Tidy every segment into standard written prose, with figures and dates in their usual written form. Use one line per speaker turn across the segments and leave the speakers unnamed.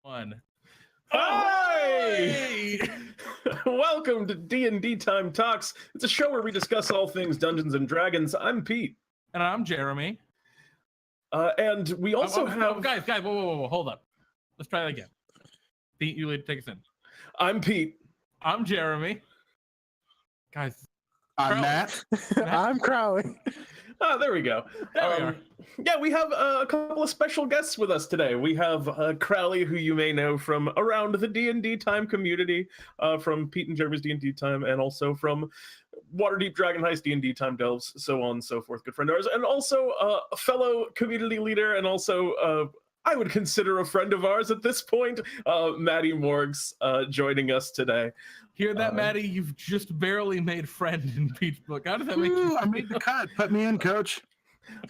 One.
Hi! Welcome to DnDTime Talks. It's a show where we discuss all things Dungeons and Dragons. I'm Pete.
And I'm Jeremy.
And we also have...
Guys, whoa, hold up. Let's try that again. Pete, you lead, take us in.
I'm Pete.
I'm Jeremy. Guys.
I'm Matt.
I'm Crowley.
There we go.
There we are.
Yeah, we have a couple of special guests with us today. We have Crowley, who you may know from around the D&D-Time community, from Pete and Jeremy's D&D-Time, and also from Waterdeep Dragon Heist, D&D-Time Delves, so on and so forth. Good friend of ours. And also a fellow community leader, and also I would consider a friend of ours at this point, Maddie Morgs, joining us today.
Hear that, Maddie? You've just barely made friend in Pete's book. How does that make you?
I made the cut. Put me in, coach.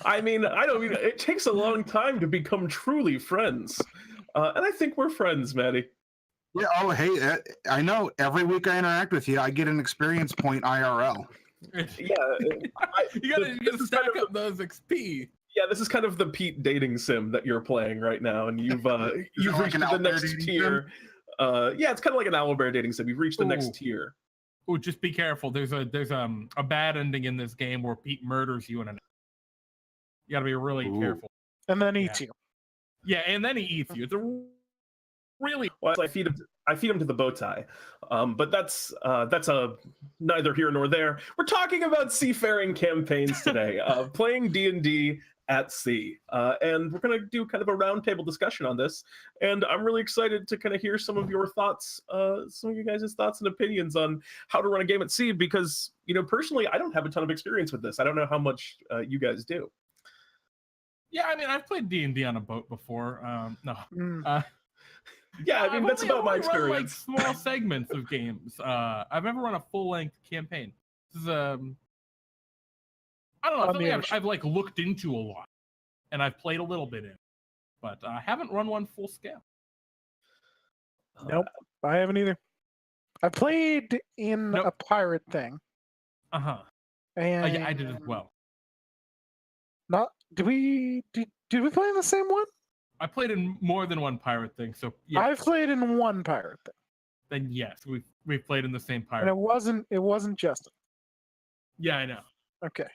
I mean, it takes a long time to become truly friends. And I think we're friends, Maddie.
Yeah, oh, hey, I know. Every week I interact with you, I get an experience point IRL.
Yeah.
You gotta stack up those XP.
Yeah, this is kind of the Pete dating sim that you're playing right now, and you've reached the next tier. Yeah, it's kind of like an owlbear dating sim. You've reached the next tier.
Oh, just be careful. There's a bad ending in this game where Pete murders you in an. You gotta be really careful.
And then eats you.
Yeah, and then he eats you. It's a really.
Well, I feed him to the bow tie, but that's a neither here nor there. We're talking about seafaring campaigns today, playing D&D at sea, and we're going to do kind of a roundtable discussion on this, and I'm really excited to kind of hear some of your thoughts, some of you guys' thoughts and opinions on how to run a game at sea, because, personally, I don't have a ton of experience with this. I don't know how much you guys do.
Yeah, I mean, I've played D&D on a boat before.
Yeah, I mean, that's about my experience.
Run, like, small segments of games. I've never run a full-length campaign. This is I don't know. Something I've like looked into a lot, and I've played a little bit in, but I haven't run one full scale.
Nope, I haven't either. I played in a pirate thing.
And yeah, I did as well.
Not did we play in the same one?
I played in more than one pirate thing, so yeah.
I've played in one pirate thing.
Then yes, we've played in the same pirate.
And it wasn't Justin.
Yeah, I know.
Okay.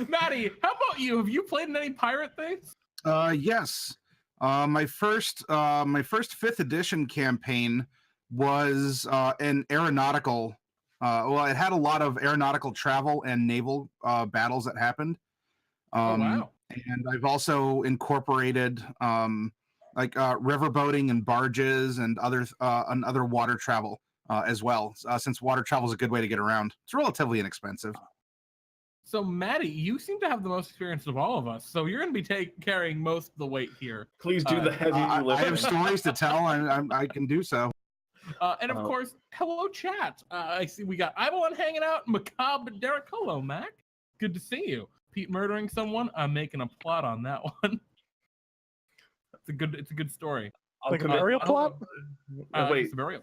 Maddie, how about you? Have you played in any pirate things?
Yes. My first 5th edition campaign was an aeronautical. Well, it had a lot of aeronautical travel and naval battles that happened.
Oh, wow.
And I've also incorporated riverboating and barges and other water travel as well, since water travel is a good way to get around. It's relatively inexpensive.
So, Maddie, you seem to have the most experience of all of us, so you're going to be carrying most of the weight here.
Please do the heavy lifting.
I have stories to tell, and I can do so.
And of course, hello, chat. I see we got Ivalon hanging out, Macabre, Derek. Hello, Mac. Good to see you. Pete murdering someone. I'm making a plot on that one. It's a good story.
Like a burial plot?
Wait,
it's a burial.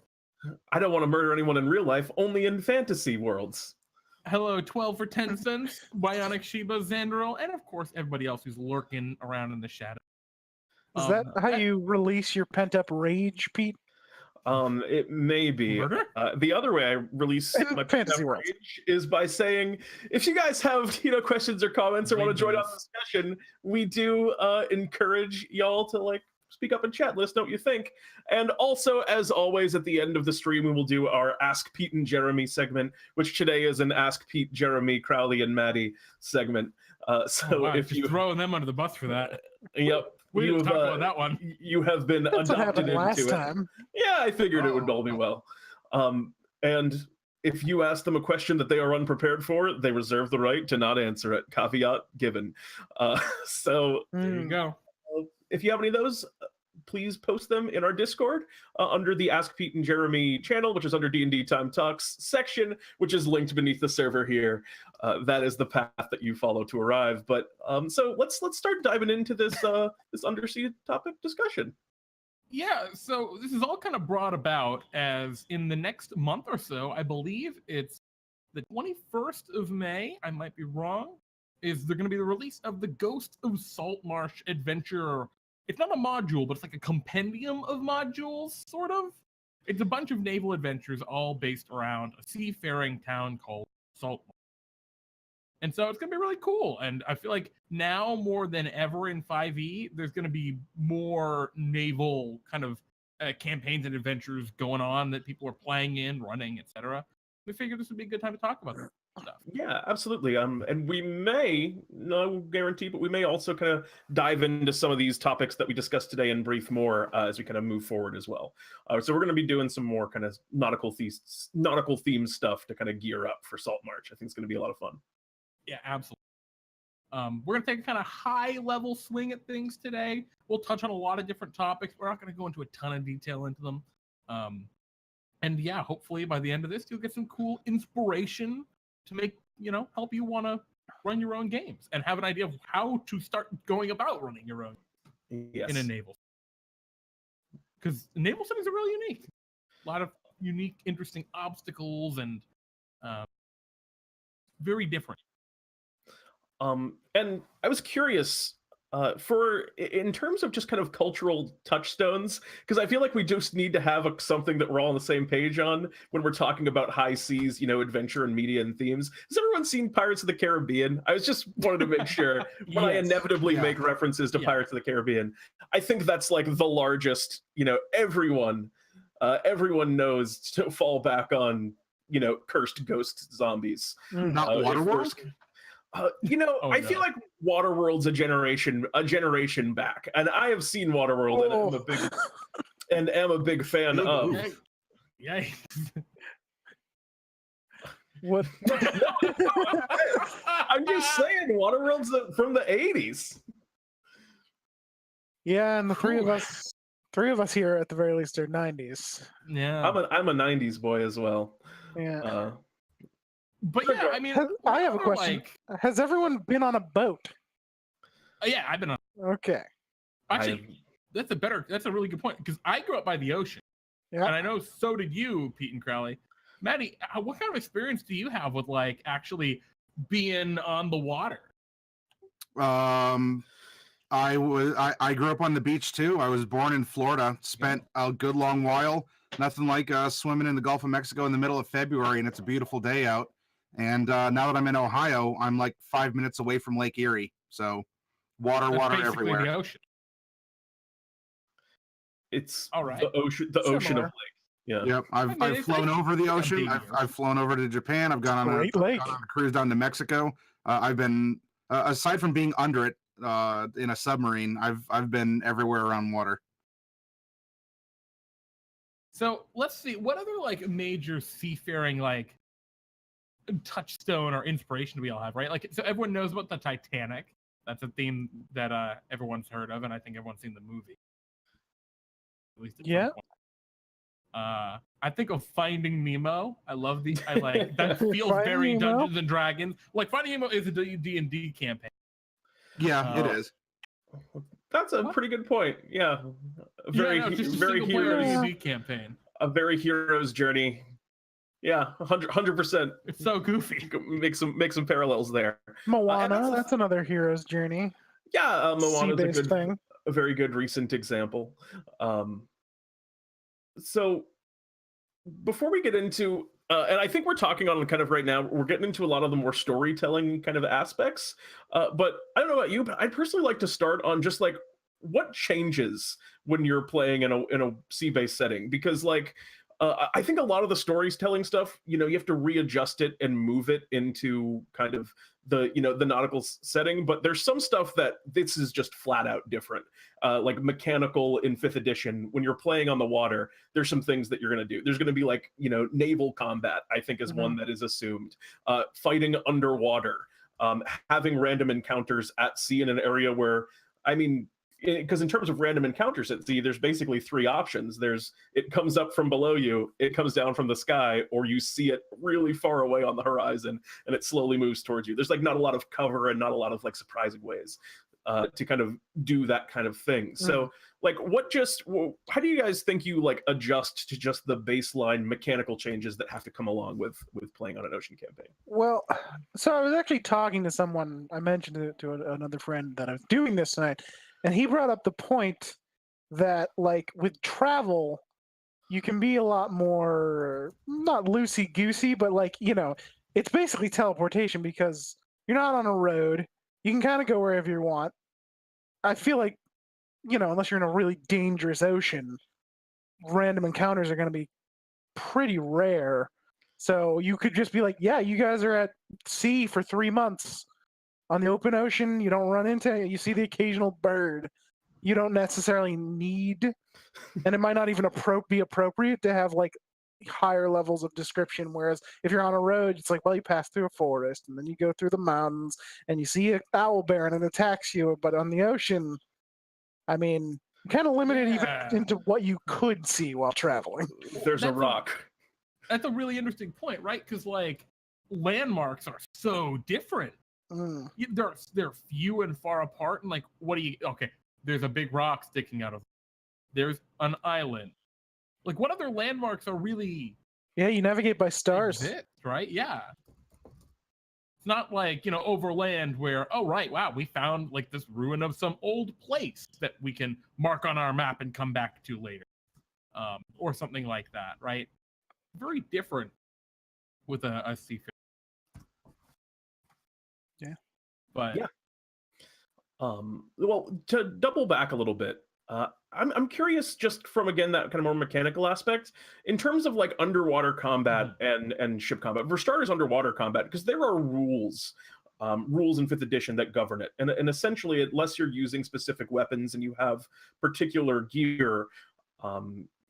I don't want to murder anyone in real life. Only in fantasy worlds.
Hello, 12 for 10 cents. Bionic Sheba, Xandril, and of course everybody else who's lurking around in the shadow.
Is that how you release your pent-up rage, Pete?
It may be. The other way I release my
fantasy world
is by saying, if you guys have questions or comments or want to join on the discussion, we do encourage y'all to speak up in chat. Let us know what you think. And also, as always, at the end of the stream, we will do our Ask Pete and Jeremy segment, which today is an Ask Pete, Jeremy, Crowley, and Maddie segment. If you're
throwing them under the bus for that.
Yep.
We didn't talk about that one.
You have been
That's
adopted
last
into
time.
it. Yeah, I figured it would all be well. And if you ask them a question that they are unprepared for, they reserve the right to not answer it. Caveat given. So
there you go.
If you have any of those, please post them in our Discord under the Ask Pete and Jeremy channel, which is under DnDTime Talks section, which is linked beneath the server here. That is the path that you follow to arrive. But so let's start diving into this this undersea topic discussion.
Yeah, so this is all kind of brought about as in the next month or so, I believe it's the 21st of May, I might be wrong, is there going to be the release of the Ghost of Saltmarsh adventure it's not a module, but it's like a compendium of modules, sort of. It's a bunch of naval adventures all based around a seafaring town called Saltmarsh. And so it's going to be really cool. And I feel like now more than ever in 5e, there's going to be more naval kind of campaigns and adventures going on that people are playing in, running, etc. We figured this would be a good time to talk about that stuff.
Yeah, absolutely. And we may, no guarantee, but we may also kind of dive into some of these topics that we discussed today and brief more as we kind of move forward as well. So we're going to be doing some more kind of nautical themed stuff to kind of gear up for Saltmarsh. I think it's going to be a lot of fun.
Yeah, absolutely. We're going to take a kind of high-level swing at things today. We'll touch on a lot of different topics. We're not going to go into a ton of detail into them. And yeah, hopefully by the end of this, you'll get some cool inspiration to make, help you want to run your own games and have an idea of how to start going about running your own in a naval. Because naval settings are really unique. A lot of unique, interesting obstacles and very different.
And I was curious in terms of just kind of cultural touchstones, because I feel like we just need to have something that we're all on the same page on when we're talking about high seas, adventure and media and themes. Has everyone seen Pirates of the Caribbean? I was just wanted to make sure when I inevitably make references to Pirates of the Caribbean, I think that's like the largest, everyone knows to fall back on, cursed ghost zombies.
Not Waterworld?
I feel like Waterworld's a generation back, and I have seen Waterworld, and am a big fan of.
Yikes.
What?
I'm just saying, Waterworld's from the 80s.
Yeah, and the three of us here at the very least are 90s.
Yeah,
I'm a 90s boy as well.
Yeah.
But yeah, I mean,
I have a question. Has everyone been on a boat?
Yeah, I've been on.
Okay.
Actually, that's a really good point, because I grew up by the ocean. Yeah. And I know so did you, Pete and Crowley. Maddie, what kind of experience do you have with actually being on the water?
I grew up on the beach too. I was born in Florida, spent a good long while. Nothing like swimming in the Gulf of Mexico in the middle of February, and it's a beautiful day out. And now that I'm in Ohio, I'm like 5 minutes away from Lake Erie. So water everywhere.
The ocean.
It's
all right.
The ocean of lake. Yeah.
Yep. I've flown over the ocean. I've flown over to Japan. I've gone on a cruise down to Mexico. I've been aside from being under it in a submarine, I've been everywhere around water.
So let's see, what other major seafaring touchstone or inspiration do we all have, right? So everyone knows about the Titanic. That's a theme that everyone's heard of, and I think everyone's seen the movie. At least at some point. I think of Finding Nemo. I love that feels very Nemo? Dungeons and Dragons. Finding Nemo is a D&D campaign.
Yeah, it is.
That's a pretty good point. Yeah, very
hero's D&D campaign.
A very hero's journey. Yeah, 100%.
It's so goofy.
Make some parallels there.
Moana, that's another hero's journey.
Yeah, Moana's a very good recent example. So before we get into, and I think we're talking on kind of right now, we're getting into a lot of the more storytelling kind of aspects. But I don't know about you, but I'd personally like to start on just what changes when you're playing in a sea-based setting, because I think a lot of the storytelling stuff, you have to readjust it and move it into kind of the nautical setting. But there's some stuff that this is just flat out different. Like mechanical in 5th edition, when you're playing on the water, there's some things that you're going to do. There's going to be naval combat, I think is one that is assumed. Fighting underwater, having random encounters at sea in an area where, because in terms of random encounters at sea, there's basically 3 options. It comes up from below you, it comes down from the sky, or you see it really far away on the horizon and it slowly moves towards you. There's not a lot of cover and not a lot of surprising ways to kind of do that kind of thing. So how do you guys think you adjust to just the baseline mechanical changes that have to come along with playing on an ocean campaign?
Well, so I was actually talking to someone. I mentioned it to another friend that I was doing this tonight. And he brought up the point that, like, with travel, you can be a lot more, not loosey-goosey, but, like, you know, it's basically teleportation because you're not on a road. You can kind of go wherever you want. I feel like, you know, unless you're in a really dangerous ocean, random encounters are going to be pretty rare. So you could just be like, yeah, you guys are at sea for 3 months on the open ocean. You don't run into it. You see the occasional bird. You don't necessarily need, and it might not even be appropriate to have like higher levels of description. Whereas if you're on a road, it's like, well, you pass through a forest and then you go through the mountains and you see an owl bear and it attacks you. But on the ocean, I mean, kind of limited even into what you could see while traveling.
There's a rock.
That's a really interesting point, right? Because like landmarks are so different. They're few and far apart, and like, what do you? Okay, there's a big rock sticking out of. There's an island. Like, what other landmarks are really?
Yeah, you navigate by stars,
right? Yeah. It's not like, you know, overland where, oh right, wow, we found like this ruin of some old place that we can mark on our map and come back to later, or something like that, right? Very different with a seafarer.
Yeah.
But
yeah. Well, to double back a little bit, I'm curious, just from again that kind of more mechanical aspect, in terms of like underwater combat and ship combat. For starters, underwater combat, because there are rules in 5th edition that govern it, and essentially, unless you're using specific weapons and you have particular gear,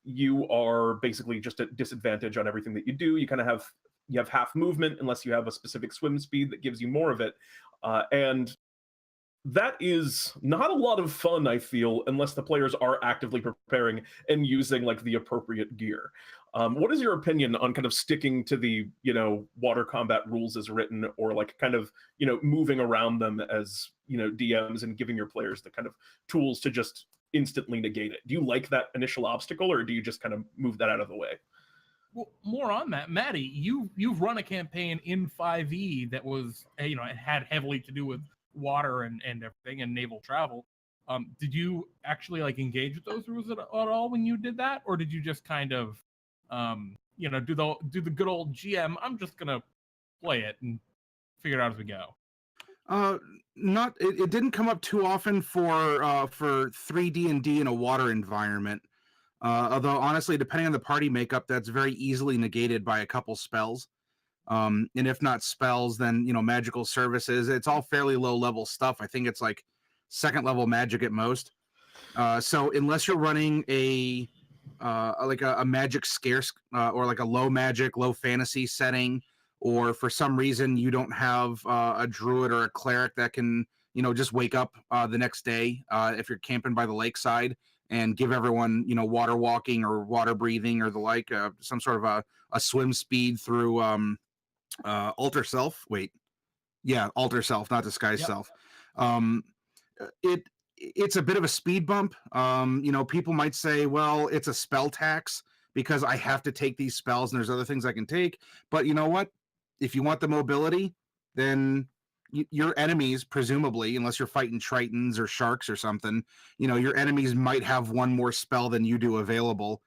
you are basically just at disadvantage on everything that you do. You kind of have half movement unless you have a specific swim speed that gives you more of it, and that is not a lot of fun, I feel, unless the players are actively preparing and using like the appropriate gear. What is your opinion on kind of sticking to the, you know, water combat rules as written, or like kind of, you know, moving around them as, you know, DMs and giving your players the kind of tools to just instantly negate it? Do you like that initial obstacle, or do you just kind of move that out of the way?
Well, more on that, Maddie, you've run a campaign in 5e that was, you know, it had heavily to do with water and everything and naval travel. Did you actually like engage with those rules at all when you did that, or did you just kind of you know, do the good old GM, I'm just gonna play it and figure it out as we go?
It didn't come up too often for 3D&D in a water environment. Although honestly, depending on the party makeup, that's very easily negated by a couple spells. And if not spells, then, you know, magical services. It's all fairly low level stuff. I think it's like 2nd level magic at most. So unless you're running a magic scarce or like a low magic, low fantasy setting, or for some reason you don't have a druid or a cleric that can, you know, just wake up the next day if you're camping by the lakeside and give everyone, you know, water walking or water breathing or the like, some sort of a swim speed through alter self. Alter self, not disguise self. It's a bit of a speed bump. You know, people might say, well, it's a spell tax because I have to take these spells and there's other things I can take. But you know what? If you want the mobility, then your enemies, presumably, unless you're fighting tritons or sharks or something, you know, your enemies might have one more spell than you do available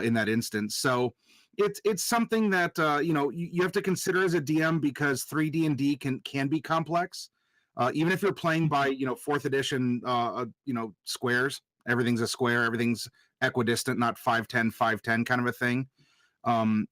in that instance. So it's something that you know, you have to consider as a DM, because 3D&D can be complex. Even if you're playing by, you know, 4th edition, you know, squares, everything's a square, everything's equidistant, not 5'10", 5'10" kind of a thing.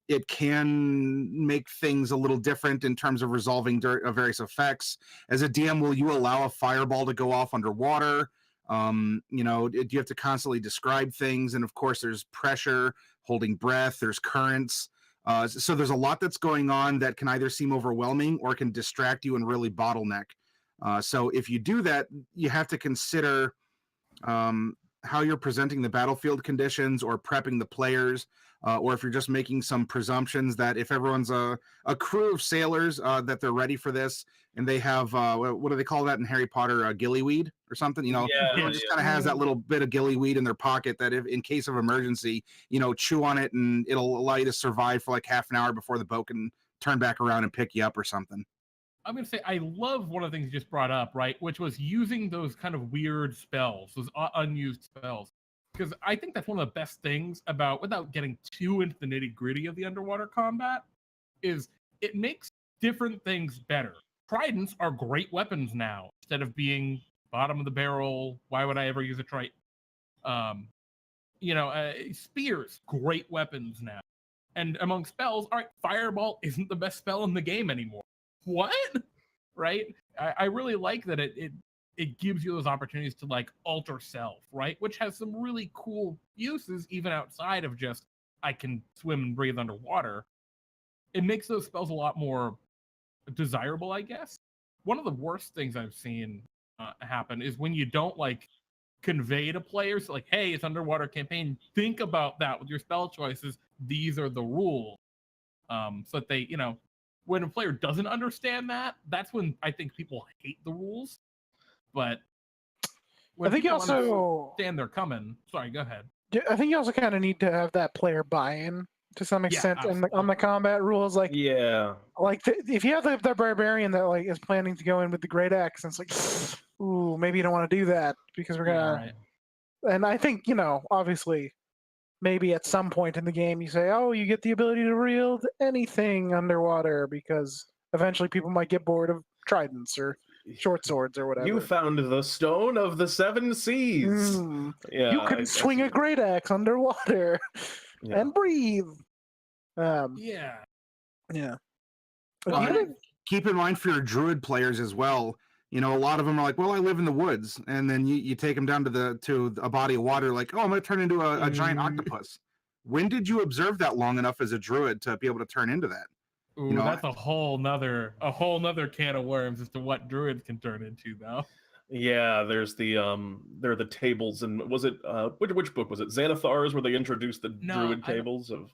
It can make things a little different in terms of resolving various effects. As a DM, will you allow a fireball to go off underwater? You know, do you have to constantly describe things? And of course, there's pressure, holding breath, there's currents. So there's a lot that's going on that can either seem overwhelming or can distract you and really bottleneck. So if you do that, you have to consider how you're presenting the battlefield conditions or prepping the players, or if you're just making some presumptions that if everyone's a crew of sailors, that they're ready for this, and they have, what do they call that in Harry Potter, gillyweed or something? You know, everyone just kind of has that little bit of gillyweed in their pocket that if in case of emergency, you know, chew on it and it'll allow you to survive for like half an hour before the boat can turn back around and pick you up or something.
I'm going to say I love one of the things you just brought up, right? Which was using those kind of weird spells, those unused spells. Because I think that's one of the best things about, without getting too into the nitty gritty of the underwater combat, is it makes different things better. Tridents are great weapons now. Instead of being bottom of the barrel, why would I ever use a Triton? Spears, great weapons now. And among spells, all right, Fireball isn't the best spell in the game anymore. What? Right? I really like that it gives you those opportunities to like alter self, right? Which has some really cool uses even outside of just I can swim and breathe underwater. It makes those spells a lot more desirable, I guess. One of the worst things I've seen happen is when you don't like convey to players like, hey, it's underwater campaign. Think about that with your spell choices. These are the rules. So that they, when a player doesn't understand that, that's when I think people hate the rules. But when
I think you
people
also
understand they're coming. Sorry, go ahead.
I think you also kind of need to have that player buy-in to some extent on the combat rules. Like, if you have the barbarian that like is planning to go in with the great axe, and it's like, ooh, maybe you don't want to do that because we're gonna.
Right.
And I think obviously, maybe at some point in the game you say, oh, you get the ability to wield anything underwater because eventually people might get bored of tridents or short swords or whatever.
You found the stone of the seven seas. Yeah,
you can swing a great axe underwater and breathe.
Yeah.
Keep in mind for your druid players as well. A lot of them are like, well, I live in the woods, and then you take them down to a body of water, like, oh, I'm going to turn into a giant octopus. When did you observe that long enough as a druid to be able to turn into that?
Ooh, that's a whole nother can of worms as to what druids can turn into, though.
Yeah, there's there are the tables, and was it which book was it? Xanathar's, where they introduced the druid tables of.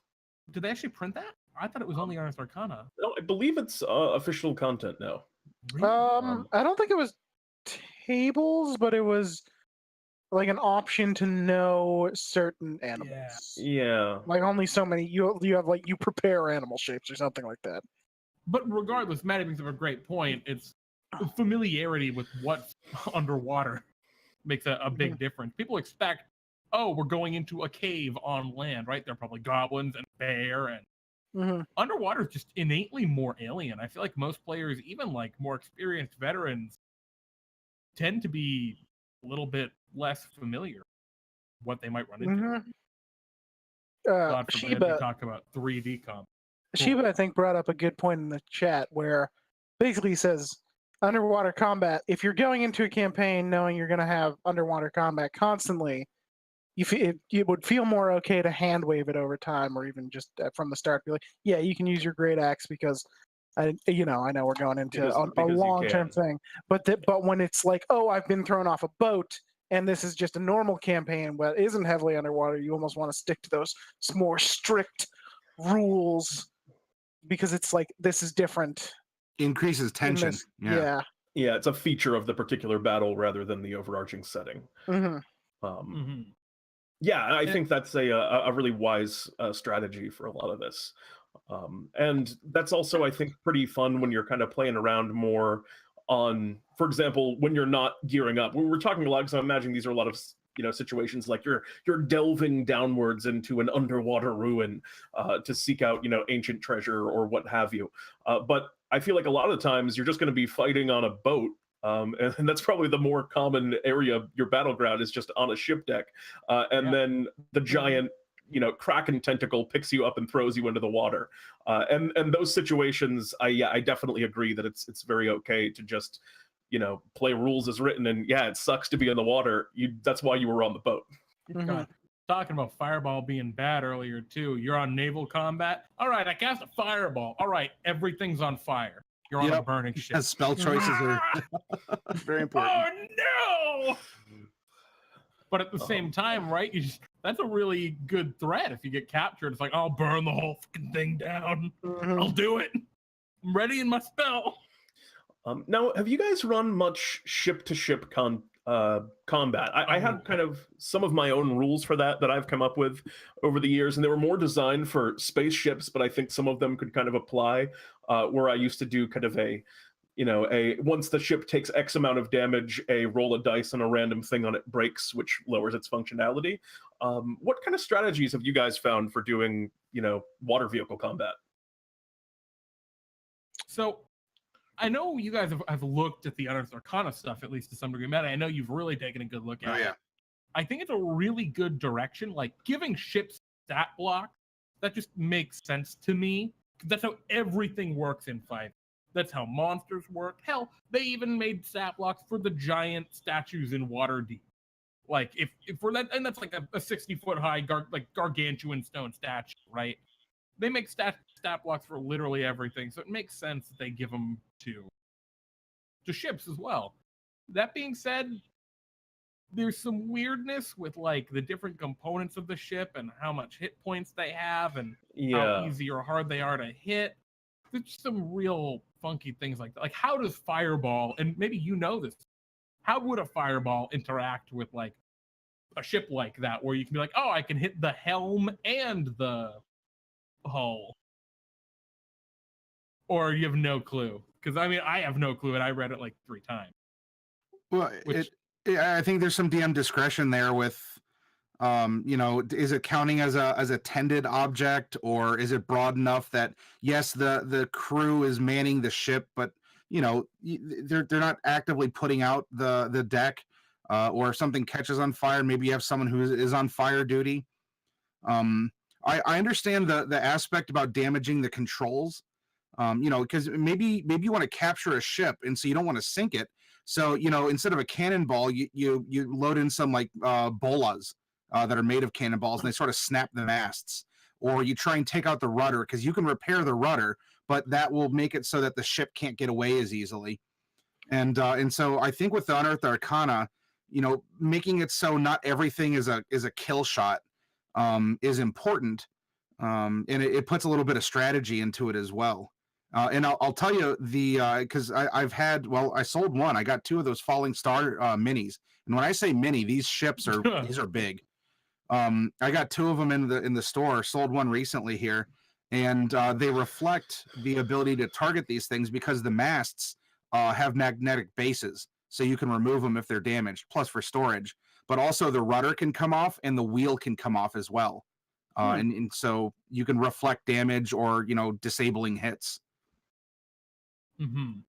Did they actually print that? I thought it was only Ars Arcana.
No, I believe it's official content now.
Really?
I don't think it was tables, but it was like an option to know certain animals.
Yeah.
Like only so many. You have like you prepare animal shapes or something like that.
But regardless, Maddie brings up a great point. It's familiarity with what's underwater makes a big difference. People expect, oh, we're going into a cave on land, right? There are probably goblins and bear and underwater is just innately more alien. I feel like most players, even like more experienced veterans, tend to be a little bit less familiar what they might run into. God forbid
Sheba,
we talk about 3D comp.
Sheba, I think, brought up a good point in the chat where basically he says underwater combat, if you're going into a campaign knowing you're going to have underwater combat constantly, you would feel more okay to hand wave it over time, or even just from the start be like, yeah, you can use your great axe because I know we're going into a long-term thing. But when it's like, oh, I've been thrown off a boat and this is just a normal campaign but isn't heavily underwater, you almost want to stick to those more strict rules because it's like this is different.
Increases tension.
Yeah,
it's a feature of the particular battle rather than the overarching setting. Yeah, I think that's a really wise strategy for a lot of this. And that's also, I think, pretty fun when you're kind of playing around more on, for example, when you're not gearing up. We're talking a lot, because I'm imagining these are a lot of situations like you're delving downwards into an underwater ruin to seek out ancient treasure or what have you. But I feel like a lot of the times you're just going to be fighting on a boat. And that's probably the more common area of your battleground, is just on a ship deck. Then the giant, kraken tentacle picks you up and throws you into the water. And those situations, I definitely agree that it's very okay to just, play rules as written. And yeah, it sucks to be in the water. That's why you were on the boat.
God, talking about fireball being bad earlier too. You're on naval combat. All right, I cast a fireball. All right, everything's on fire. You're on a burning ship.
Spell choices are very important.
Oh no! But at the same time, right? That's a really good threat. If you get captured, it's like, I'll burn the whole fucking thing down. I'll do it. I'm ready in my spell.
Now, have you guys run much ship-to-ship combat? I had kind of some of my own rules for that I've come up with over the years, and they were more designed for spaceships, but I think some of them could kind of apply where I used to do kind of a once the ship takes X amount of damage, a roll a dice and a random thing on it breaks, which lowers its functionality. What kind of strategies have you guys found for doing, water vehicle combat?
So I know you guys have looked at the Unearthed Arcana stuff, at least to some degree. Matt, I know you've really taken a good look at it. I think it's a really good direction. Like giving ships stat block, that just makes sense to me. That's how everything works in 5. That's how monsters work. Hell, they even made stat blocks for the giant statues in Waterdeep. Like if we're that, and that's like a 60-foot high gargantuan stone statue, right? They make stat blocks for literally everything, so it makes sense that they give them to ships as well. That being said, there's some weirdness with like the different components of the ship and how much hit points they have and how easy or hard they are to hit. There's some real funky things like that. Like how does Fireball, and maybe you know this, how would a Fireball interact with like a ship like that where you can be like, oh, I can hit the helm and the hull? Or you have no clue? Because I mean, I have no clue, and I read it like 3 times.
Well, I think there's some DM discretion there with, is it counting as a tended object, or is it broad enough that yes, the crew is manning the ship, but they're not actively putting out the deck, or if something catches on fire, maybe you have someone who is on fire duty. I understand the aspect about damaging the controls, because maybe you want to capture a ship, and so you don't want to sink it. So, instead of a cannonball, you load in some like bolas that are made of cannonballs, and they sort of snap the masts. Or you try and take out the rudder, because you can repair the rudder, but that will make it so that the ship can't get away as easily. And so I think with the Unearthed Arcana, making it so not everything is a kill shot is important, and it puts a little bit of strategy into it as well. And I'll tell you because I sold one. I got 2 of those Falling Star minis, and when I say mini, these ships are these are big. I got 2 of them in the store. Sold one recently here, and they reflect the ability to target these things because the masts have magnetic bases, so you can remove them if they're damaged. Plus for storage, but also the rudder can come off and the wheel can come off as well, and so you can reflect damage or disabling hits.
Mm-hmm.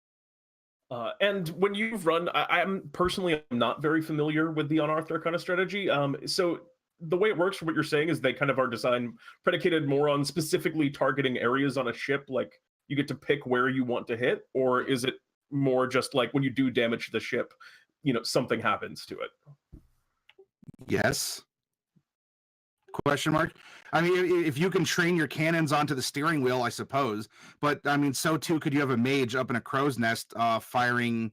And when you've run, I'm personally not very familiar with the Unearthed Arcana strategy. So the way it works, for what you're saying, is they kind of are designed predicated more on specifically targeting areas on a ship. Like you get to pick where you want to hit, or is it more just like when you do damage to the ship, something happens to it?
Yes. Question mark. I mean, if you can train your cannons onto the steering wheel, I suppose. But I mean, so too could you have a mage up in a crow's nest firing,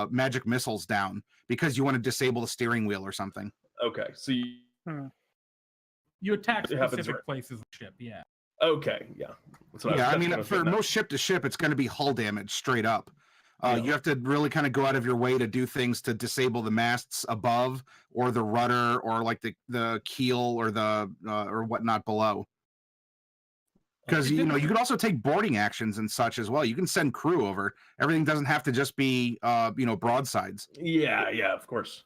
magic missiles down because you want to disable the steering wheel or something.
Okay, so
you attack specific places of the ship, yeah.
Okay, yeah.
I mean, for most ship to ship, it's going to be hull damage straight up. You have to really kind of go out of your way to do things to disable the masts above, or the rudder, or like the keel, or the or whatnot below. Because you could also take boarding actions and such as well. You can send crew over. Everything doesn't have to just be broadsides.
Yeah, of course.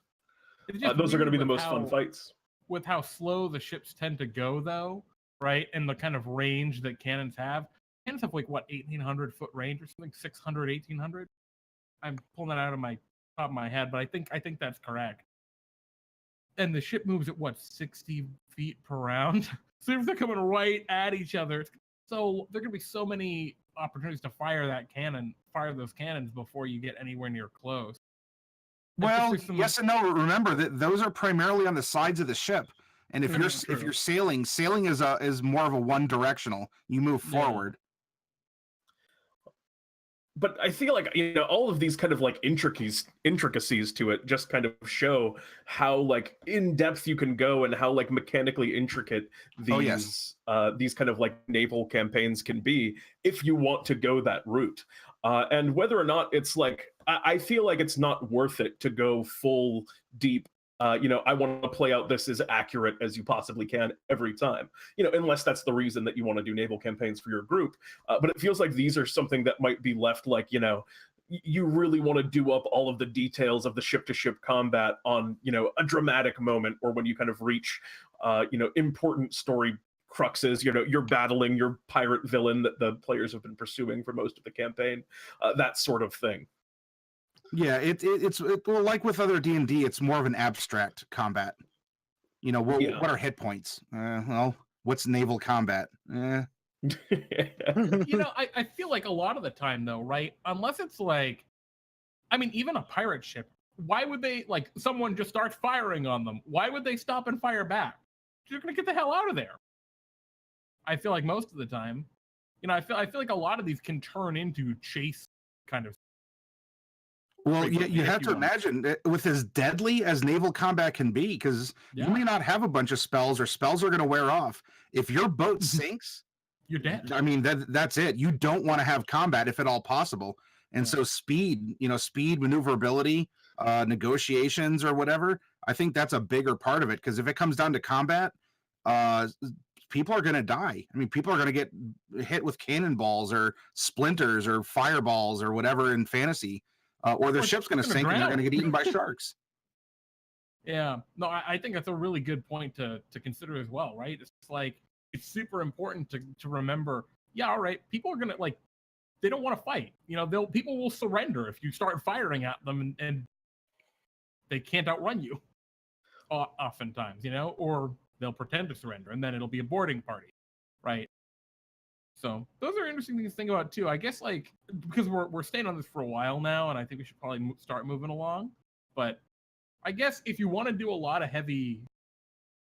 Those are going to be the most fun fights.
With how slow the ships tend to go, though, right, and the kind of range that cannons have. Cannons have like what, 1,800 foot range or something, 600, 1,800. I'm pulling that out of my top of my head, but I think that's correct. And the ship moves at what, 60 feet per round? So if they're coming right at each other, so there are gonna be so many opportunities to fire those cannons before you get anywhere near close.
Well, yes and no. Remember that those are primarily on the sides of the ship, and if you're sailing is more of a one directional. You move forward.
But I feel like all of these kind of like intricacies to it just kind of show how like in depth you can go and how like mechanically intricate these these kind of like naval campaigns can be if you want to go that route. And whether or not it's like, I feel like it's not worth it to go full deep I want to play out this as accurate as you possibly can every time, unless that's the reason that you want to do naval campaigns for your group. But it feels like these are something that might be left like, you really want to do up all of the details of the ship-to-ship combat on, a dramatic moment, or when you kind of reach, important story cruxes, you're battling your pirate villain that the players have been pursuing for most of the campaign, that sort of thing.
Yeah, it's well, like with other D&D, it's more of an abstract combat. What are hit points? Well, what's naval combat?
I feel like a lot of the time though, right? Unless it's like, even a pirate ship, why would they, like, someone just starts firing on them? Why would they stop and fire back? You're gonna get the hell out of there. I feel like most of the time, I feel like a lot of these can turn into chase kind of.
Well, you have to imagine with as deadly as naval combat can be, because you may not have a bunch of spells, or spells are going to wear off. If your boat sinks,
you're dead.
That's it. You don't want to have combat if at all possible. And so speed, maneuverability, negotiations or whatever, I think that's a bigger part of it, because if it comes down to combat, people are going to die. People are going to get hit with cannonballs or splinters or fireballs or whatever in fantasy, or their ship's going to sink and they're going to get eaten by sharks.
Yeah, no, I think that's a really good point to consider as well, right? It's like, it's super important to remember, all right, people are going to, like, they don't want to fight. People will surrender if you start firing at them, and they can't outrun you oftentimes, or they'll pretend to surrender, and then it'll be a boarding party, right? So those are interesting things to think about too. I guess, like, because we're staying on this for a while now, and I think we should probably start moving along. But I guess if you want to do a lot of heavy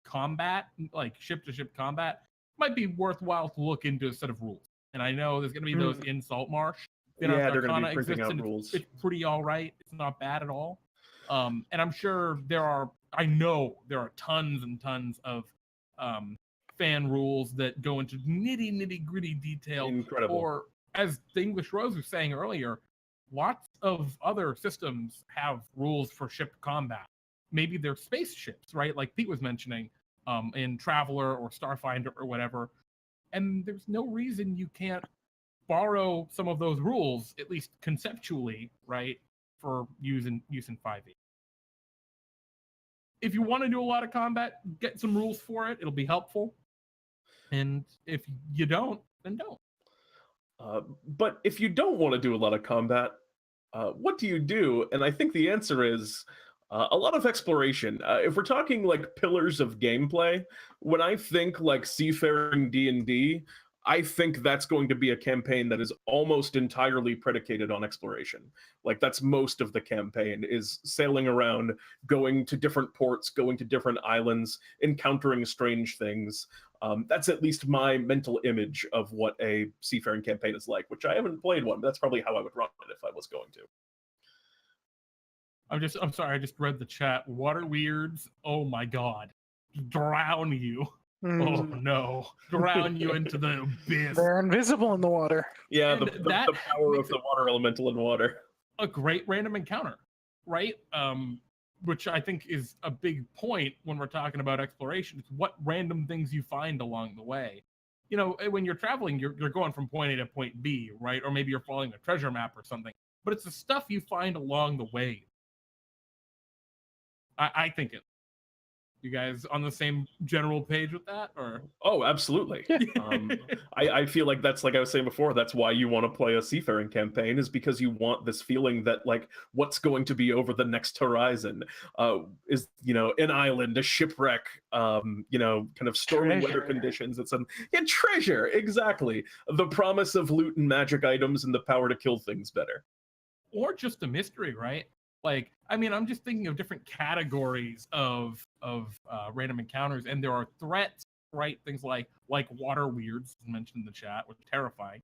combat, like ship-to-ship combat, it might be worthwhile to look into a set of rules. And I know there's going to be those in Saltmarsh.
They're going to be printing out rules.
It's pretty all right. It's not bad at all. And I'm sure I know there are tons and tons of fan rules that go into nitty gritty detail.
Incredible.
Or, as the English Rose was saying earlier, lots of other systems have rules for ship combat. Maybe they're spaceships, right? Like Pete was mentioning, in Traveler or Starfinder or whatever. And there's no reason you can't borrow some of those rules, at least conceptually, right, for use in 5e. If you want to do a lot of combat, get some rules for it. It'll be helpful. And if you don't, then don't.
But if you don't want to do a lot of combat, what do you do? And I think the answer is a lot of exploration. If we're talking like pillars of gameplay, when I think like seafaring D&D, I think that's going to be a campaign that is almost entirely predicated on exploration. Like, that's most of the campaign, is sailing around, going to different ports, going to different islands, encountering strange things. That's at least my mental image of what a seafaring campaign is like, which I haven't played one, but that's probably how I would run it if I was going to.
I'm sorry, I just read the chat. Water weirds, oh my god. Drown you. Oh no. Drown you into the abyss.
They're invisible in the water.
Yeah, the power of the water elemental in water.
A great random encounter, right? Which I think is a big point when we're talking about exploration. It's what random things you find along the way. When you're traveling, you're going from point A to point B, right? Or maybe you're following a treasure map or something. But it's the stuff you find along the way. I think it. You guys on the same general page with that, or?
Oh, absolutely. I feel like that's, like I was saying before, that's why you want to play a seafaring campaign, is because you want this feeling that, like, what's going to be over the next horizon is, an island, a shipwreck, kind of stormy weather conditions. It's treasure, exactly. The promise of loot and magic items and the power to kill things better.
Or just a mystery, right? Like, I'm just thinking of different categories of random encounters, and there are threats, right? Things like water weirds, as mentioned in the chat, which are terrifying.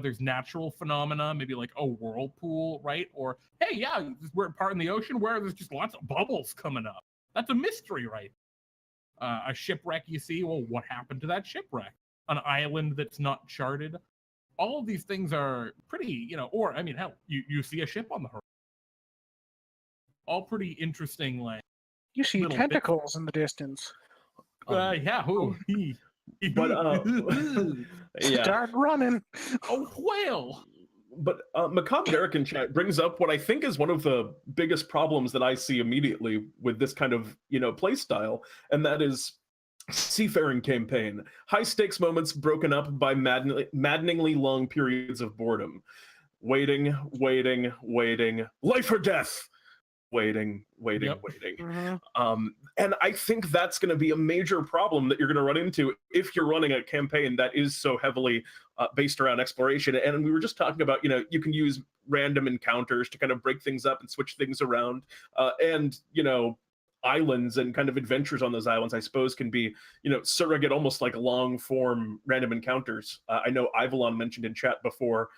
There's natural phenomena, maybe like a whirlpool, right? Or, hey, we're a part in the ocean where there's just lots of bubbles coming up. That's a mystery, right? A shipwreck you see, well, what happened to that shipwreck? An island that's not charted. All of these things are pretty, or, hell, you see a ship on the horizon. All pretty interesting, like,
You see
Little bit.
tentacles in the distance.
Yeah. Ooh,
But yeah.
Start running.
A whale.
But Macabre Derek in chat brings up what I think is one of the biggest problems that I see immediately with this kind of, play style, and that is seafaring campaign. High stakes moments broken up by maddeningly long periods of boredom. Waiting, life or death. Waiting.
Yep.
And I think that's going to be a major problem that you're going to run into if you're running a campaign that is so heavily based around exploration. And we were just talking about, you can use random encounters to kind of break things up and switch things around. And islands and kind of adventures on those islands, I suppose, can be, surrogate, almost like long form random encounters. I know Ivalon mentioned in chat before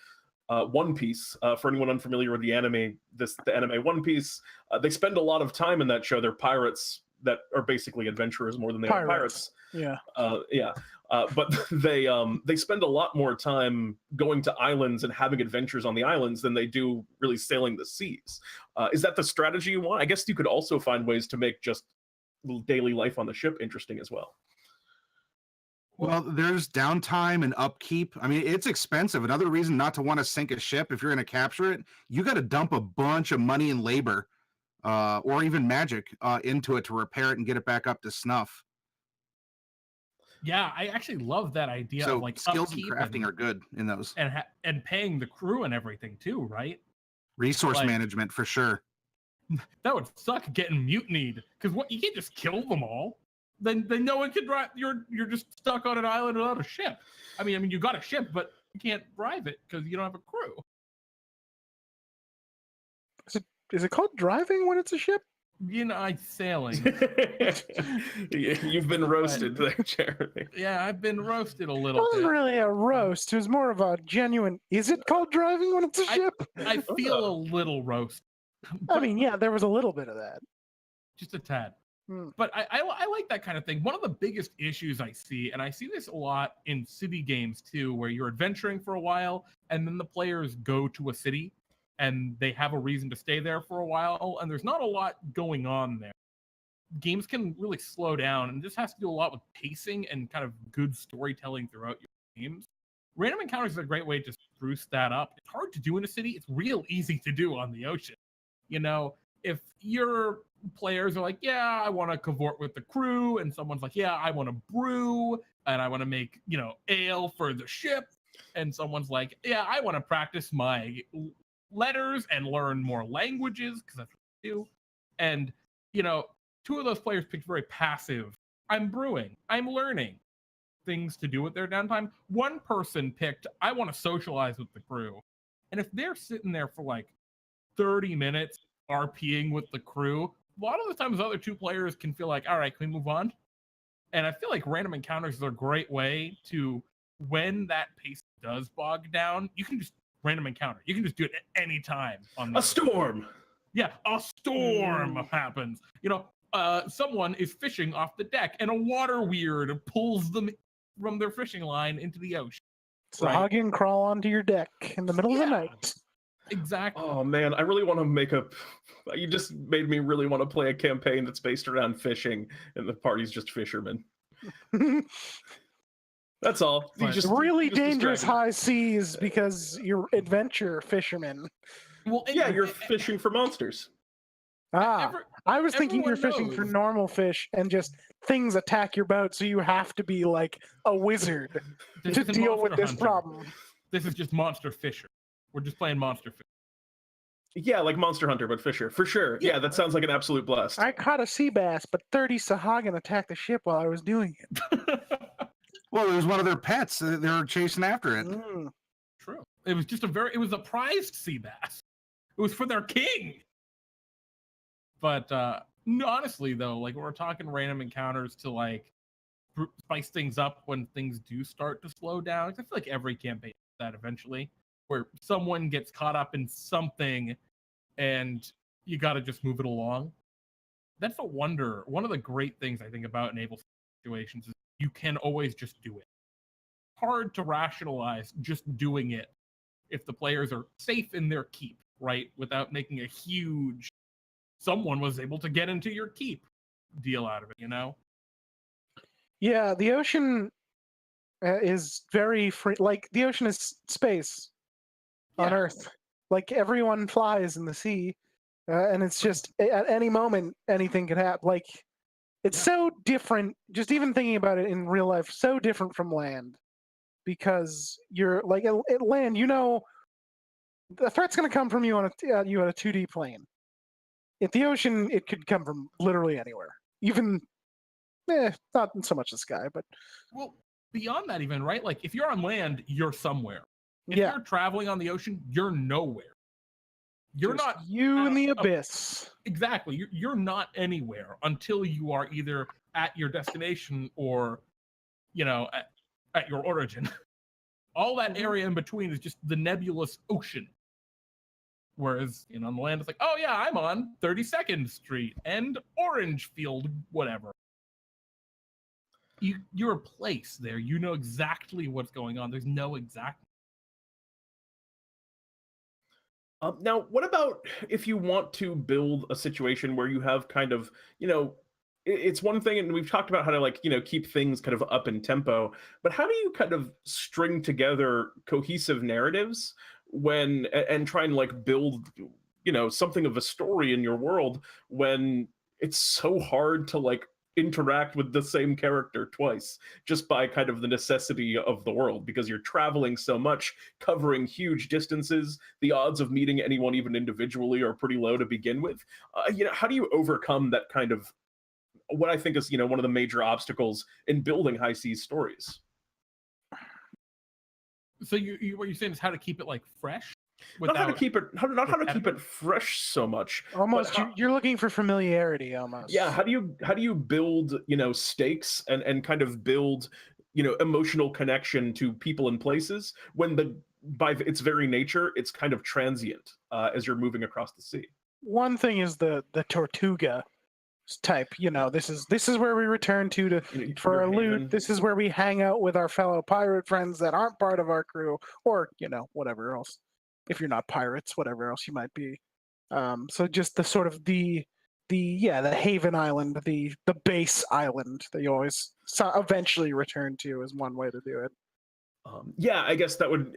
One Piece. For anyone unfamiliar with the anime, the anime One Piece, they spend a lot of time in that show. They're pirates that are basically adventurers more than they are pirates.
Yeah.
But they spend a lot more time going to islands and having adventures on the islands than they do really sailing the seas. Is that the strategy you want? I guess you could also find ways to make just daily life on the ship interesting as well.
Well, there's downtime and upkeep. I mean, it's expensive. Another reason not to want to sink a ship if you're going to capture it, you got to dump a bunch of money and labor, or even magic, into it to repair it and get it back up to snuff.
Yeah, I actually love that idea
So
of like
skills and
upkeep
crafting are good in those.
and paying the crew and everything too, right?
Resource
like-
management for sure.
That would suck getting mutinied, because you can't just kill them all. Then no one can drive. You're just stuck on an island without a ship. I mean you got a ship, but you can't drive it because you don't have a crew.
Is it called driving when it's a ship?
Sailing.
You've been roasted there, Jeremy.
Yeah, I've been roasted a
It
little
wasn't
bit.
really a roast. It was more of a genuine. Is it called driving when it's a ship?
I feel a little roast.
I mean, yeah, there was a little bit of that.
Just a tad.
Hmm.
But I like that kind of thing. One of the biggest issues I see, and I see this a lot in city games too, where you're adventuring for a while and then the players go to a city and they have a reason to stay there for a while and there's not a lot going on there. Games can really slow down, and this has to do a lot with pacing and kind of good storytelling throughout your games. Random encounters is a great way to spruce that up. It's hard to do in a city. It's real easy to do on the ocean. If your players are like, yeah, I want to cavort with the crew, and someone's like, yeah, I want to brew and I want to make, ale for the ship, and someone's like, yeah, I want to practice my letters and learn more languages because that's what I do. And, two of those players picked very passive. I'm brewing. I'm learning things to do with their downtime. One person picked, I want to socialize with the crew. And if they're sitting there for like 30 minutes RPing with the crew, a lot of the times the other two players can feel like, all right, can we move on? And I feel like random encounters are a great way to, when that pace does bog down, you can just random encounter. You can just do it at any time. On
A storm.
Yeah, a storm happens. Someone is fishing off the deck and a water weird pulls them from their fishing line into the ocean.
Sahagin crawl onto your deck in the middle of the night.
Exactly.
Oh man, I really want to make you just made me really want to play a campaign that's based around fishing and the party's just fishermen. That's all.
Really dangerous high seas because you're adventure fishermen.
Well,
yeah, you're fishing for monsters.
I was thinking you're
everyone
fishing for
knows.
normal fish and just things attack your boat, so you have to be like a wizard
This
to
isn't
deal with
Monster
this
Hunter.
problem.
This is just Monster Fisher. We're just playing Monster Fisher.
Yeah, like Monster Hunter, but Fisher, for sure. Yeah, that sounds like an absolute blast.
I caught a sea bass, but 30 Sahagin attacked the ship while I was doing it.
Well, it was one of their pets. They were chasing after it.
True. It was just it was a prized sea bass. It was for their king. But honestly, though, like we're talking random encounters to like spice things up when things do start to slow down. I feel like every campaign does that eventually, where someone gets caught up in something and you got to just move it along. That's a wonder. One of the great things I think about naval situations is you can always just do it. Hard to rationalize just doing it if the players are safe in their keep, right? Without making a huge, someone was able to get into your keep. deal out of it, you know?
Yeah, the ocean is very free. Like, the ocean is space on
Yeah.
Earth. Like, everyone flies in the sea, and it's just at any moment anything could happen. Like, it's so different. Just even thinking about it in real life, so different from land, because you're like at land, you know, the threat's going to come from you on a 2D plane. At the ocean, it could come from literally anywhere, even not so much the sky, but
Well, beyond that even, right? Like, if you're on land, you're somewhere. If
yeah,
you're traveling on the ocean, you're nowhere. You're
just
not
you in the abyss.
Exactly. You're not anywhere until you are either at your destination or, you know, at your origin. All that area in between is just the nebulous ocean. Whereas, you know, on the land, it's like, oh yeah, I'm on 32nd Street and Orange Field, whatever. You're a place there. You know exactly what's going on. There's no exact.
Now, what about if you want to build a situation where you have kind of, you know, it's one thing, and we've talked about how to, like, you know, keep things kind of up in tempo, but how do you kind of string together cohesive narratives when and try and like build, you know, something of a story in your world when it's so hard to like interact with the same character twice just by kind of the necessity of the world, because you're traveling so much, covering huge distances, the odds of meeting anyone even individually are pretty low to begin with. You know, how do you overcome that kind of, what I think is, you know, one of the major obstacles in building high seas stories?
So what you're saying is how to keep it like fresh?
Not how to keep it, not how to keep it
repetitive?
fresh so much.
Almost,
but how-
you're looking for familiarity, almost.
yeah, how do you build, you know, stakes and kind of build, you know, emotional connection to people and places when by its very nature it's kind of transient as you're moving across the sea.
One thing is the Tortuga type. You know, this is where we return to
You know,
for
your
our loot.
haven.
This is where we hang out with our fellow pirate friends that aren't part of our crew, or, you know, whatever else. If you're not pirates, whatever else you might be. So just the sort of the Haven Island, the base island that you always eventually return to is one way to do it.
Yeah, I guess that would.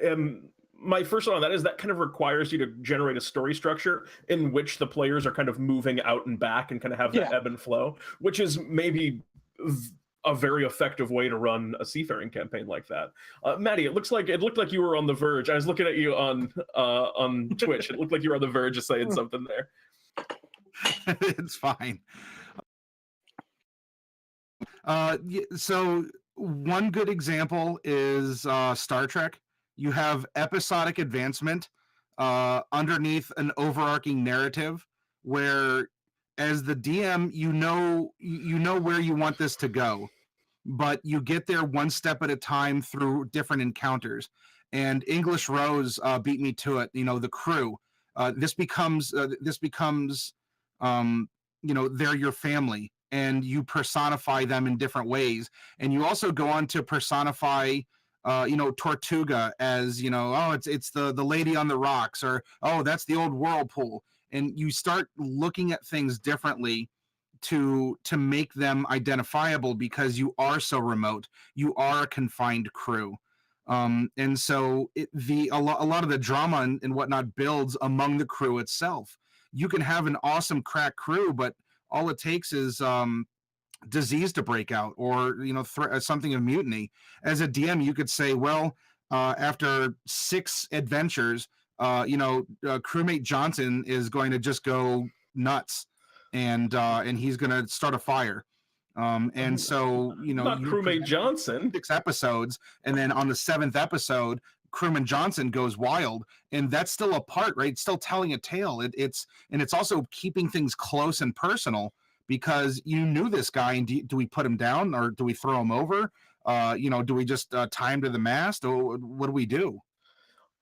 My first thought on that is that kind of requires you to generate a story structure in which the players are kind of moving out and back and kind of have that ebb and flow, which is maybe a very effective way to run a seafaring campaign like that. Maddie, it looked like you were on the verge. I was looking at you on Twitch. It looked like you were on the verge of saying something there.
It's fine. So one good example is Star Trek. You have episodic advancement underneath an overarching narrative where, as the DM, you know where you want this to go, but you get there one step at a time through different encounters. And English Rose beat me to it. You know, the crew. This becomes you know, they're your family, and you personify them in different ways. And you also go on to personify you know, Tortuga as, you know, oh, it's the lady on the rocks, or oh, that's the old whirlpool. And you start looking at things differently to make them identifiable, because you are so remote, you are a confined crew. And so a lot of the drama and whatnot builds among the crew itself. You can have an awesome crack crew, but all it takes is disease to break out, or, you know, something of mutiny. As a DM, you could say, well, after 6 adventures, you know, crewmate Johnson is going to just go nuts, and he's going to start a fire. And so, you know,
Not crewmate Johnson.
6 episodes, and then on the 7th episode, crewman Johnson goes wild, and that's still a part, right? It's still telling a tale. It's also keeping things close and personal, because you knew this guy, and do we put him down, or do we throw him over? You know, do we just tie him to the mast, or what do we do?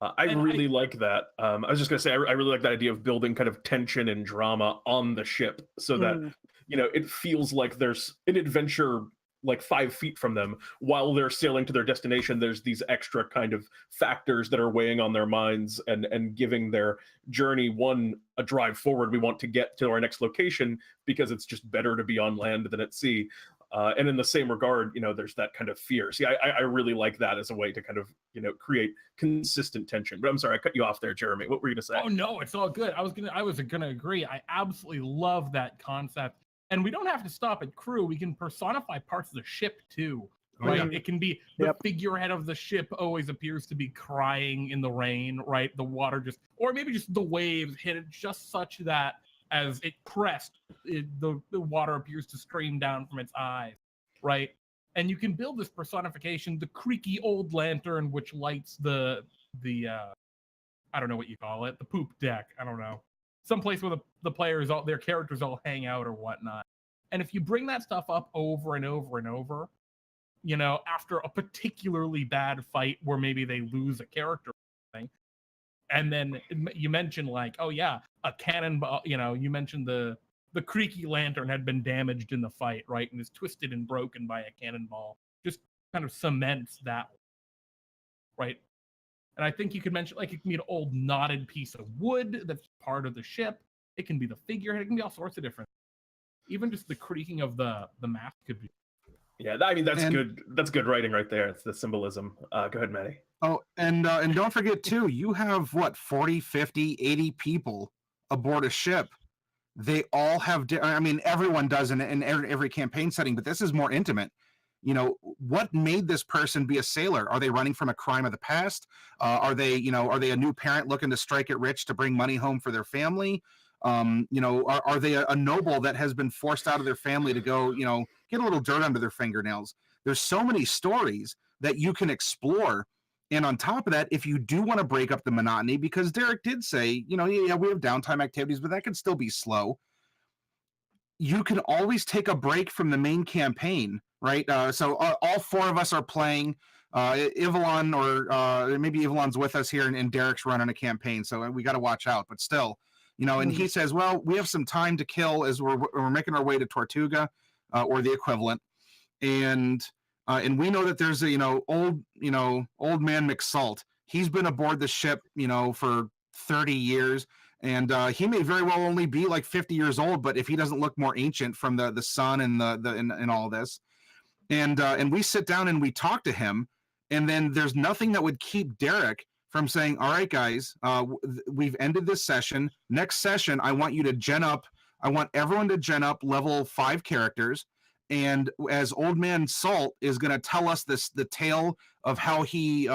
I really like that. I was just going to say, I really like that idea of building kind of tension and drama on the ship, so that, you know, it feels like there's an adventure like 5 feet from them while they're sailing to their destination. There's these extra kind of factors that are weighing on their minds and giving their journey a drive forward. We want to get to our next location because it's just better to be on land than at sea. And in the same regard, there's that kind of fear. See, I really like that as a way to kind of, create consistent tension. But I'm sorry, I cut you off there, Jeremy. What were you gonna say?
Oh no, it's all good. I was gonna agree. I absolutely love that concept. And we don't have to stop at crew. We can personify parts of the ship too. Right?
Oh, yeah.
It can be the figurehead of the ship always appears to be crying in the rain, right? The water or maybe just the waves hit it just such that as it crests, the water appears to stream down from its eyes, right? And you can build this personification, the creaky old lantern, which lights the I don't know what you call it, the poop deck. I don't know. Someplace where the players, their characters all hang out or whatnot. And if you bring that stuff up over and over and over, after a particularly bad fight where maybe they lose a character or something, and then you mentioned like, oh yeah, a cannonball, you mentioned the creaky lantern had been damaged in the fight, right? And is twisted and broken by a cannonball. Just kind of cements that, right? And I think you could mention, like, it can be an old knotted piece of wood that's part of the ship. It can be the figurehead. It can be all sorts of different. Even just the creaking of the mast could be.
Yeah, I mean, that's good. That's good writing right there. It's the symbolism. Go ahead, Maddie.
Oh, and don't forget too, you have what, 40, 50, 80 people aboard a ship. They all have, I mean, everyone does in every campaign setting, but this is more intimate. What made this person be a sailor? Are they running from a crime of the past? Are they a new parent looking to strike it rich to bring money home for their family? Are they a noble that has been forced out of their family to go, get a little dirt under their fingernails? There's so many stories that you can explore. And on top of that, if you do want to break up the monotony, because Derek did say, yeah, we have downtime activities, but that can still be slow. You can always take a break from the main campaign, right? So all 4 of us are playing. Ivalon, or maybe Ivalon's with us here, and Derek's running a campaign, so we got to watch out. But still, and he says, well, we have some time to kill as we're making our way to Tortuga, or the equivalent, and we know that there's a old man McSalt. He's been aboard the ship for 30 years. And he may very well only be like 50 years old, but if he doesn't look more ancient from the sun and and all this, and we sit down and we talk to him, and then there's nothing that would keep Derek from saying, all right, guys, we've ended this session. Next session, I want you to gen up. I want everyone to gen up level 5 characters. And as Old Man Salt is going to tell us the tale of how he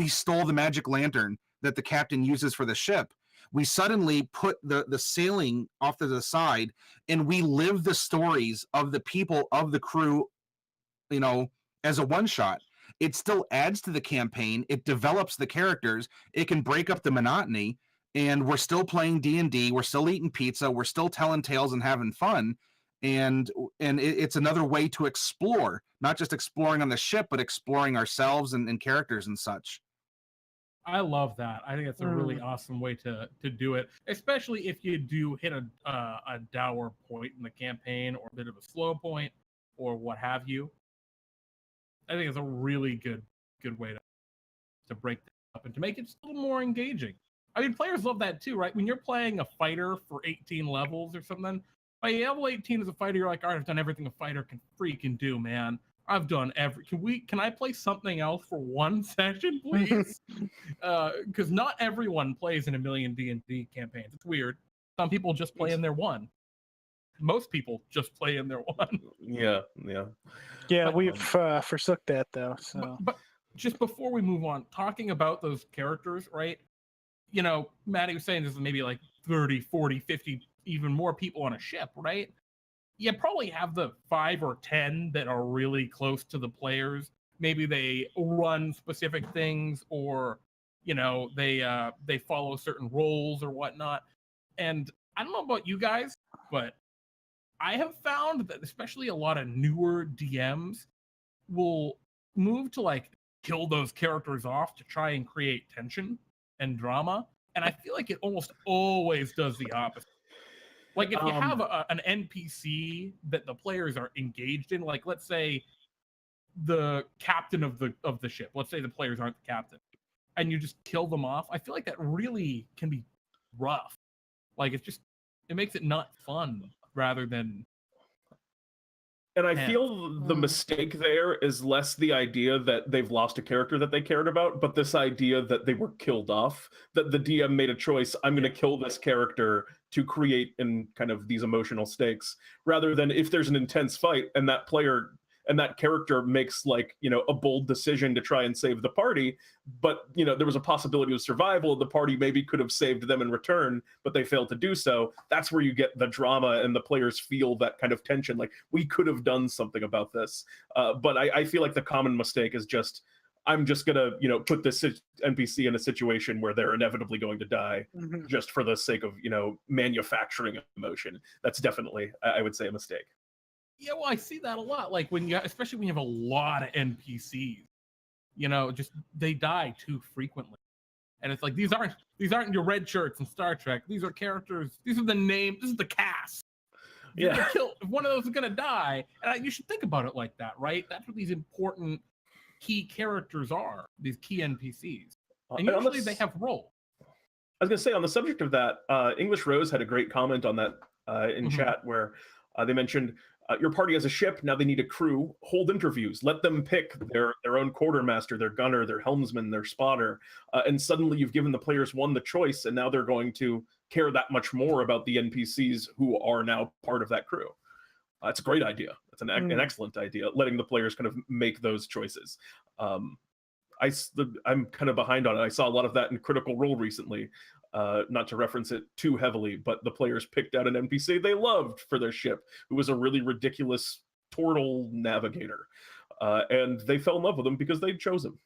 stole the magic lantern that the captain uses for the ship, we suddenly put the sailing off to the side, and we live the stories of the people of the crew, as a one shot. It still adds to the campaign. It develops the characters. It can break up the monotony, and we're still playing D&D. We're still eating pizza. We're still telling tales and having fun. And it's another way to explore, not just exploring on the ship, but exploring ourselves and characters and such.
I love that. I think it's a really awesome way to do it, especially if you do hit a dour point in the campaign or a bit of a slow point or what have you. I think it's a really good way to break that up and to make it just a little more engaging. I mean, players love that too, right? When you're playing a fighter for 18 levels or something, by level 18 as a fighter, you're like, all right, I've done everything a fighter can freaking do, man. I've done can I play something else for one session, please? Because not everyone plays in a million D&D campaigns. It's weird. Some people just play in their one. Most people just play in their one.
Yeah.
But, we've forsook that though. So,
but just before we move on, talking about those characters, right? Maddie was saying there's maybe like 30, 40, 50, even more people on a ship, right? You probably have the 5 or 10 that are really close to the players. Maybe they run specific things, or they follow certain roles or whatnot. And I don't know about you guys, but I have found that especially a lot of newer DMs will move to like kill those characters off to try and create tension and drama. And I feel like it almost always does the opposite. Like if you have an NPC that the players are engaged in, like let's say the captain of the ship. Let's say the players aren't the captain, and you just kill them off. I feel like that really can be rough. Like it makes it not fun rather than.
And I feel the mistake there is less the idea that they've lost a character that they cared about, but this idea that they were killed off, that the DM made a choice, I'm going to kill this character to create in kind of these emotional stakes, rather than if there's an intense fight and that player and that character makes like, a bold decision to try and save the party, but, there was a possibility of survival. The party maybe could have saved them in return, but they failed to do so. That's where you get the drama and the players feel that kind of tension. Like we could have done something about this. But I feel like the common mistake is just, I'm just going to, put this NPC in a situation where they're inevitably going to die just for the sake of, manufacturing emotion. That's definitely, I would say, a mistake.
Yeah, well, I see that a lot. Like especially when you have a lot of NPCs, just they die too frequently, and it's like these aren't your red shirts in Star Trek. These are characters. These are the name. This is the cast.
Yeah.
If one of those is gonna die, and you should think about it like that, right? That's what these important key characters are. These key NPCs, and usually they have roles.
I was gonna say on the subject of that, English Rose had a great comment on that in chat where they mentioned. Your party has a ship, now they need a crew. Hold interviews, let them pick their own quartermaster, their gunner, their helmsman, their spotter, and suddenly you've given the players one the choice, and now they're going to care that much more about the NPCs who are now part of that crew. It's a great idea. It's an excellent idea, letting the players kind of make those choices. I'm kind of behind on it. I saw a lot of that in Critical Role recently. Not to reference it too heavily, but the players picked out an NPC they loved for their ship, who was a really ridiculous turtle navigator. And they fell in love with him because they chose him.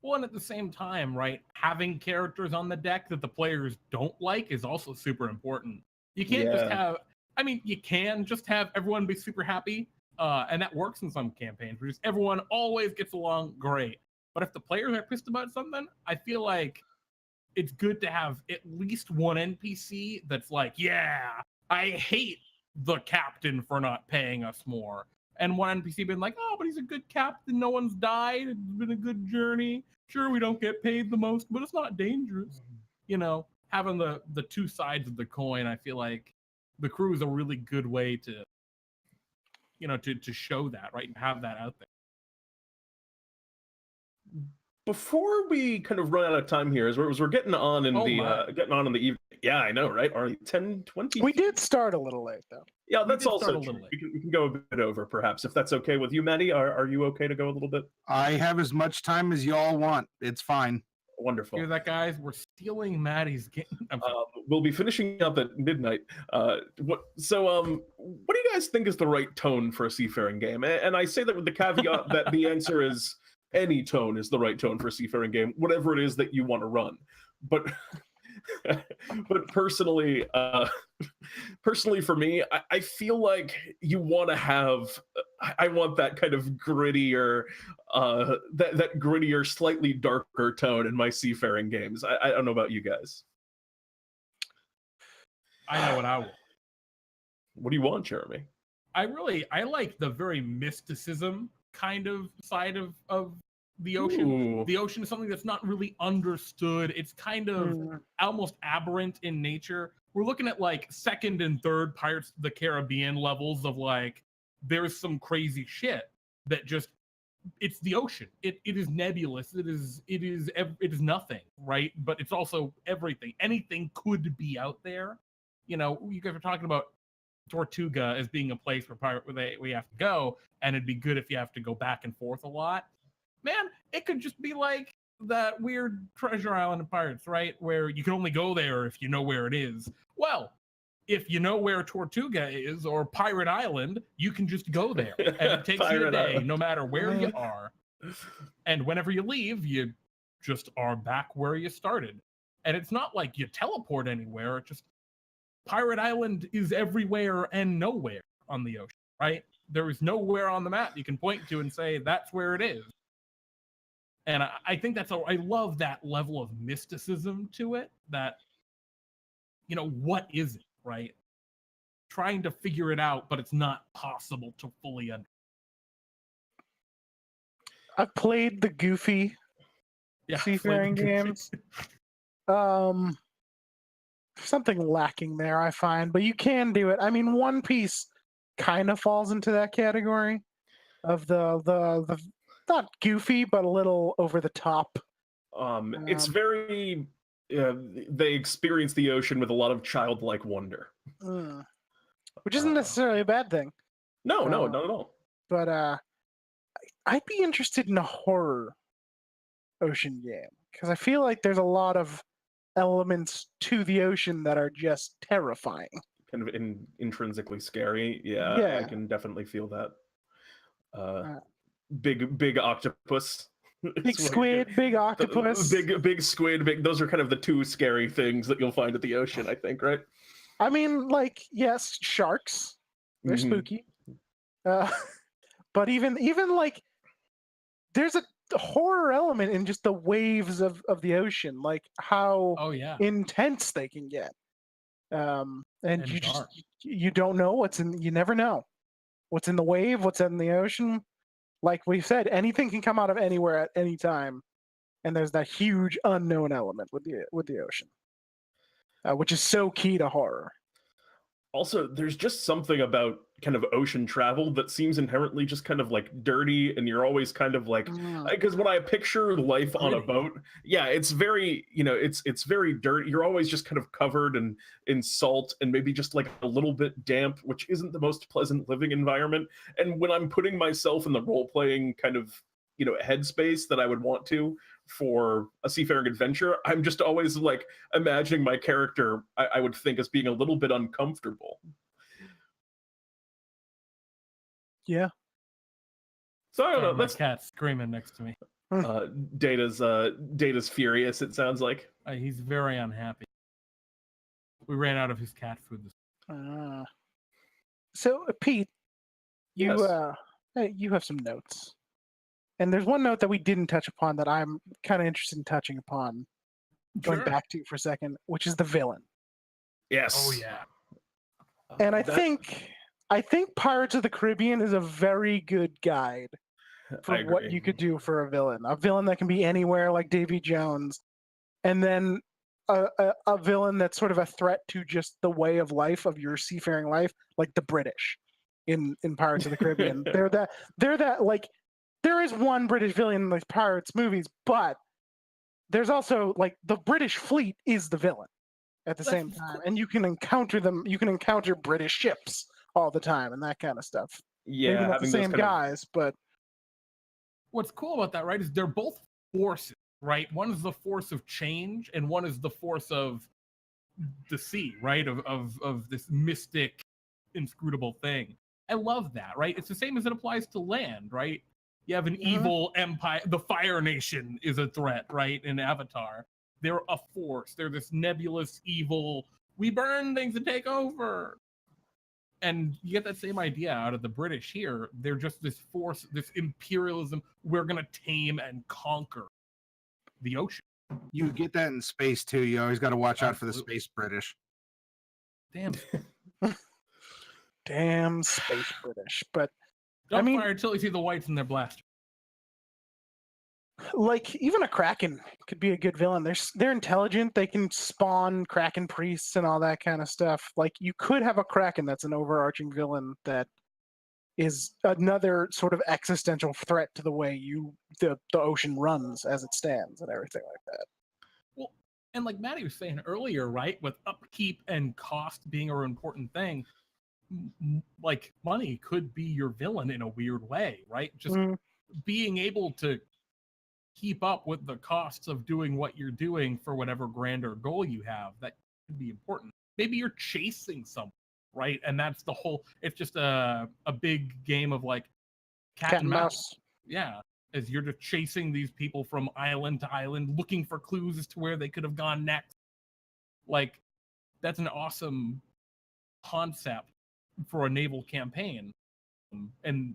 Well, and at the same time, right, having characters on the deck that the players don't like is also super important. You can't just have, you can just have everyone be super happy, and that works in some campaigns where just everyone always gets along great. But if the players are pissed about something, I feel like it's good to have at least one NPC that's like, yeah, I hate the captain for not paying us more. And one NPC being like, oh, but he's a good captain. No one's died. It's been a good journey. Sure, we don't get paid the most, but it's not dangerous. Having the two sides of the coin, I feel like the crew is a really good way to, to show that, right? And have that out there.
Before we kind of run out of time here, as we're getting on in the evening. Yeah, I know, right? Are 10:20?
We did start a little late, though.
Yeah, that's also true. We can go a bit over, perhaps, if that's okay with you, Maddie. Are you okay to go a little bit?
I have as much time as y'all want. It's fine.
Wonderful.
Hear that, guys? We're stealing Maddie's game.
We'll be finishing up at midnight. What do you guys think is the right tone for a seafaring game? And I say that with the caveat that the answer is any tone is the right tone for a seafaring game, whatever it is that you want to run. But personally for me, I feel like you want to have, I want that kind of grittier, that grittier, slightly darker tone in my seafaring games. I don't know about you guys.
I know what I want.
What do you want, Jeremy?
I like the very mysticism kind of side of the ocean. Ooh. The ocean is something that's not really understood. It's kind of almost aberrant in nature. We're looking at like second and third Pirates of the Caribbean levels of like, there's some crazy shit that just, it's the ocean. It is nebulous. It is nothing, right? But it's also everything. Anything could be out there. You guys are talking about Tortuga as being a place where we have to go, and it'd be good if you have to go back and forth a lot. Man, it could just be like that weird treasure island of Pirates, right? Where you can only go there if you know where it is. Well, if you know where Tortuga is or Pirate Island, you can just go there. And it takes you a day, Island. No matter where you are. And whenever you leave, you just are back where you started. And it's not like you teleport anywhere. It's just Pirate Island is everywhere and nowhere on the ocean, right? There is nowhere on the map you can point to and say, that's where it is. And I think I love that level of mysticism to it, that, what is it, right? trying to figure it out, but it's not possible to fully understand.
I've played the goofy seafaring games. Something lacking there, I find, but you can do it. I mean, One Piece kind of falls into that category of the not goofy, but a little over the top.
It's very they experience the ocean with a lot of childlike wonder,
which isn't necessarily a bad thing.
No, not at all.
But I'd be interested in a horror ocean game because I feel like there's a lot of elements to the ocean that are just terrifying.
Kind of intrinsically scary. Yeah, I can definitely feel that. Big octopus.
Big squid, big octopus.
Big squid, those are kind of the two scary things that you'll find at the ocean, I think, right?
I mean, like, yes, sharks. They're spooky. But even like, there's a horror element in just the waves of the ocean, like how intense they can get. And you don't know you never know what's in the wave, what's in the ocean. Like we said, anything can come out of anywhere at any time, and there's that huge unknown element with the ocean, which is so key to horror.
Also, there's just something about kind of ocean travel that seems inherently just kind of like dirty, and you're always kind of like, because when I picture life on a boat, it's very, it's very dirty. You're always just kind of covered in salt and maybe just like a little bit damp, which isn't the most pleasant living environment. And when I'm putting myself in the role-playing kind of, headspace that I would want to for a seafaring adventure, I'm just always like imagining my character, I would think, as being a little bit uncomfortable.
Yeah.
So I don't know.
That's cat screaming next to me.
Data's furious, it sounds like.
He's very unhappy. We ran out of his cat food.
So Pete, you have some notes. And there's one note that we didn't touch upon that I'm kind of interested in touching upon, going back to for a second, which is the villain.
Yes.
Oh yeah.
And I think Pirates of the Caribbean is a very good guide for what you could do for a villain that can be anywhere, like Davy Jones, and then a villain that's sort of a threat to just the way of life of your seafaring life, like the British in Pirates of the Caribbean. They're that like. There is one British villain in the Pirates movies, but there's also like the British fleet is the villain at the same time, and you can encounter them. You can encounter British ships all the time and that kind of stuff.
Yeah,
maybe not the same guys, but
what's cool about that, right, is they're both forces, right? One is the force of change, and one is the force of the sea, right? Of this mystic, inscrutable thing. I love that, right? It's the same as it applies to land, right? You have an evil empire. The Fire Nation is a threat, right? In Avatar, they're a force. They're this nebulous evil. We burn things and take over. And you get that same idea out of the British here. They're just this force, this imperialism. We're gonna tame and conquer the ocean.
You get that in space too. You always got to watch out for the space British.
Damn.
Damn space British, but.
Don't fire until you see the whites in their blaster.
Like, even a Kraken could be a good villain. They're intelligent. They can spawn Kraken priests and all that kind of stuff. Like, you could have a Kraken that's an overarching villain that is another sort of existential threat to the way the ocean runs as it stands and everything like that.
Well, and like Maddie was saying earlier, right, with upkeep and cost being an important thing, like money could be your villain in a weird way, right? Just being able to keep up with the costs of doing what you're doing for whatever grander goal you have, that could be important. Maybe you're chasing someone, right? And that's the whole, it's just a big game of like cat and mouse. Yeah, as you're just chasing these people from island to island, looking for clues as to where they could have gone next. Like, that's an awesome concept for a naval campaign, and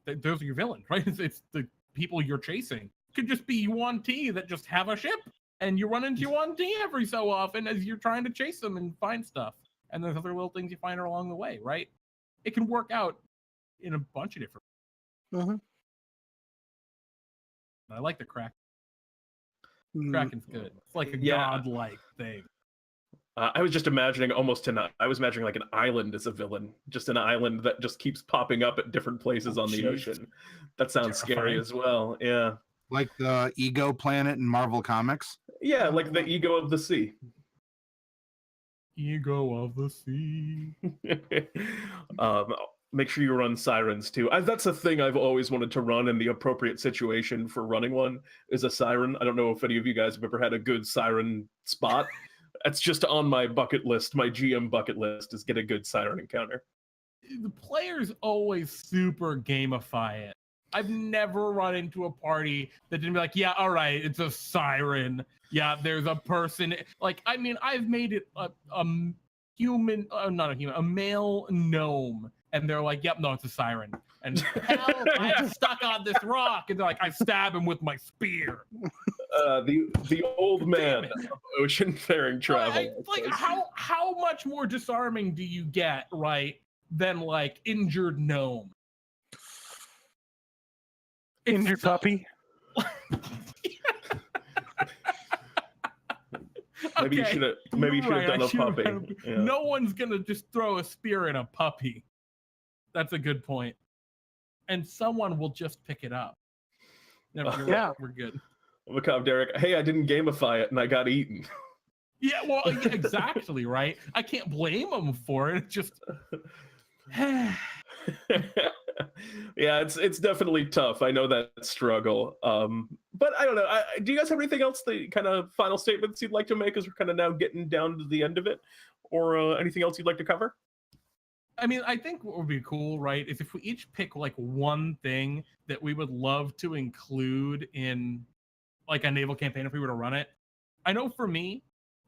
those are your villains, right? It's the people you're chasing. It could just be Yuan-Ti that just have a ship, and you run into Yuan-Ti every so often as you're trying to chase them and find stuff. and there's other little things you find along the way, right? It can work out in a bunch of different.
Mhm.
I like the Kraken.
Mm.
Kraken's good. It's like a
Yeah.
godlike thing.
I was just imagining I was imagining like an island as a villain, just an island that just keeps popping up at different places on the
jeez.
ocean. That sounds scary
Terrifying.
as well. Yeah.
Like the Ego planet in Marvel Comics.
Yeah, like the ego of the sea.
Ego of the sea.
Make sure you run sirens too. That's a thing I've always wanted to run, and the appropriate situation for running one is a siren. I don't know if any of you guys have ever had a good siren spot. That's just on my bucket list. My GM bucket list is get a good siren encounter.
The players always super gamify it. I've never run into a party that didn't be like, yeah, all right, it's a siren. Yeah, there's a person. Like, I mean, I've made it a human, not a human, a male gnome. And they're like, yep, no, it's a siren. And help, I'm stuck on this rock. And they're like, I stab him with my spear.
The old man of ocean-faring travel.
Like, how much more disarming do you get, right, than like injured gnome?
Injured puppy.
Maybe you should have done a puppy. Yeah.
No one's gonna just throw a spear in a puppy. That's a good point. And someone will just pick it up. Never,
Yeah.
We're good.
Macabre Derek, hey, I didn't gamify it and I got eaten.
Yeah, well, exactly, right? I can't blame them for it. It's just
yeah, it's definitely tough. I know that struggle. But I don't know. Do you guys have anything else, the kind of final statements you'd like to make as we're kind of now getting down to the end of it? Or anything else you'd like to cover?
I mean, I think what would be cool, right, is if we each pick like one thing that we would love to include in like a naval campaign if we were to run it. I know for me,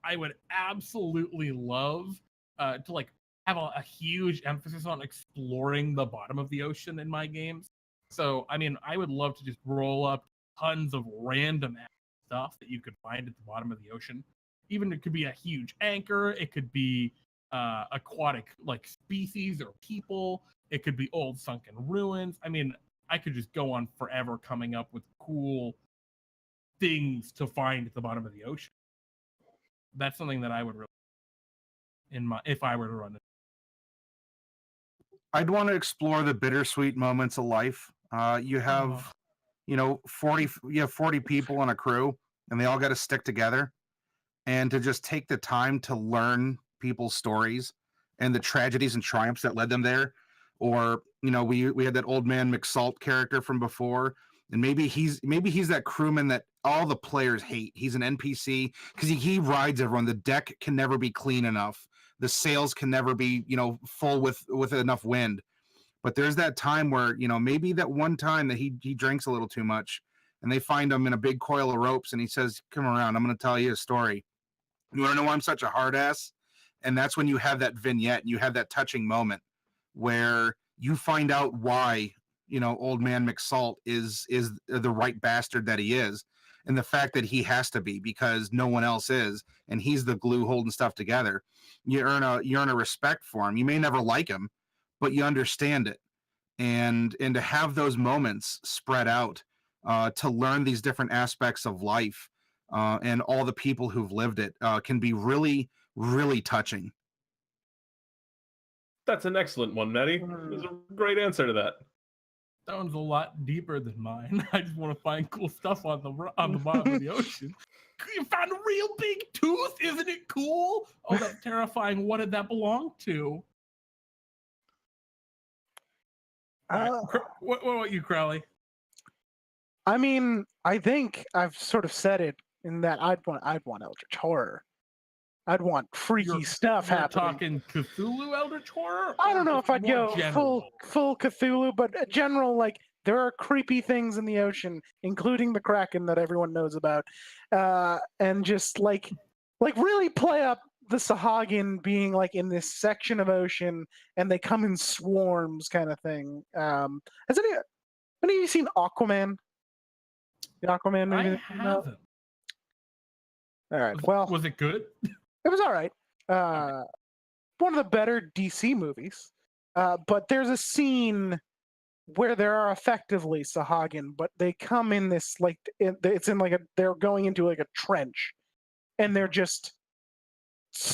I would absolutely love to like have a huge emphasis on exploring the bottom of the ocean in my games. So, I mean, I would love to just roll up tons of random stuff that you could find at the bottom of the ocean. Even it could be a huge anchor. It could be aquatic like species or people. It could be old sunken ruins. I mean, I could just go on forever coming up with cool things to find at the bottom of the ocean. That's something that I would really if I were to run it.
I'd want to explore the bittersweet moments of life. You have, 40 people on a crew, and they all got to stick together, and to just take the time to learn people's stories and the tragedies and triumphs that led them there. Or, we had that old man McSalt character from before, and maybe he's that crewman that all the players hate. He's an NPC because he rides everyone. The deck can never be clean enough. The sails can never be, full with enough wind. But there's that time where, maybe that one time that he drinks a little too much, and they find him in a big coil of ropes, and he says, "Come around, I'm going to tell you a story. You want to know why I'm such a hard ass?" And that's when you have that vignette, and you have that touching moment where you find out why, old man McSalt is the right bastard that he is. And the fact that he has to be because no one else is, and he's the glue holding stuff together. You earn a respect for him. You may never like him, but you understand it. And to have those moments spread out, to learn these different aspects of life, and all the people who've lived it, can be really, really touching.
That's an excellent one, Maddie. There's a great answer to that.
That one's a lot deeper than mine. I just want to find cool stuff on the bottom of the ocean. You found a real big tooth, isn't it cool? Oh, that's terrifying. What did that belong to? What about you, Crowley?
I mean, I think I've sort of said it in that I'd want Eldritch horror. I'd want freaky stuff happening.
Talking Cthulhu Eldritch horror?
I don't know if I'd go
general?
full Cthulhu, but general, like, there are creepy things in the ocean, including the Kraken that everyone knows about, and just like really play up the Sahagin being like in this section of ocean, and they come in swarms, kind of thing. Has any of you seen Aquaman? The Aquaman movie?
I haven't.
All right. Well,
was it good?
it was all right. one of the better DC movies. But there's a scene where there are effectively Sahagin, but they come in this it's in they're going into like a trench, and they're just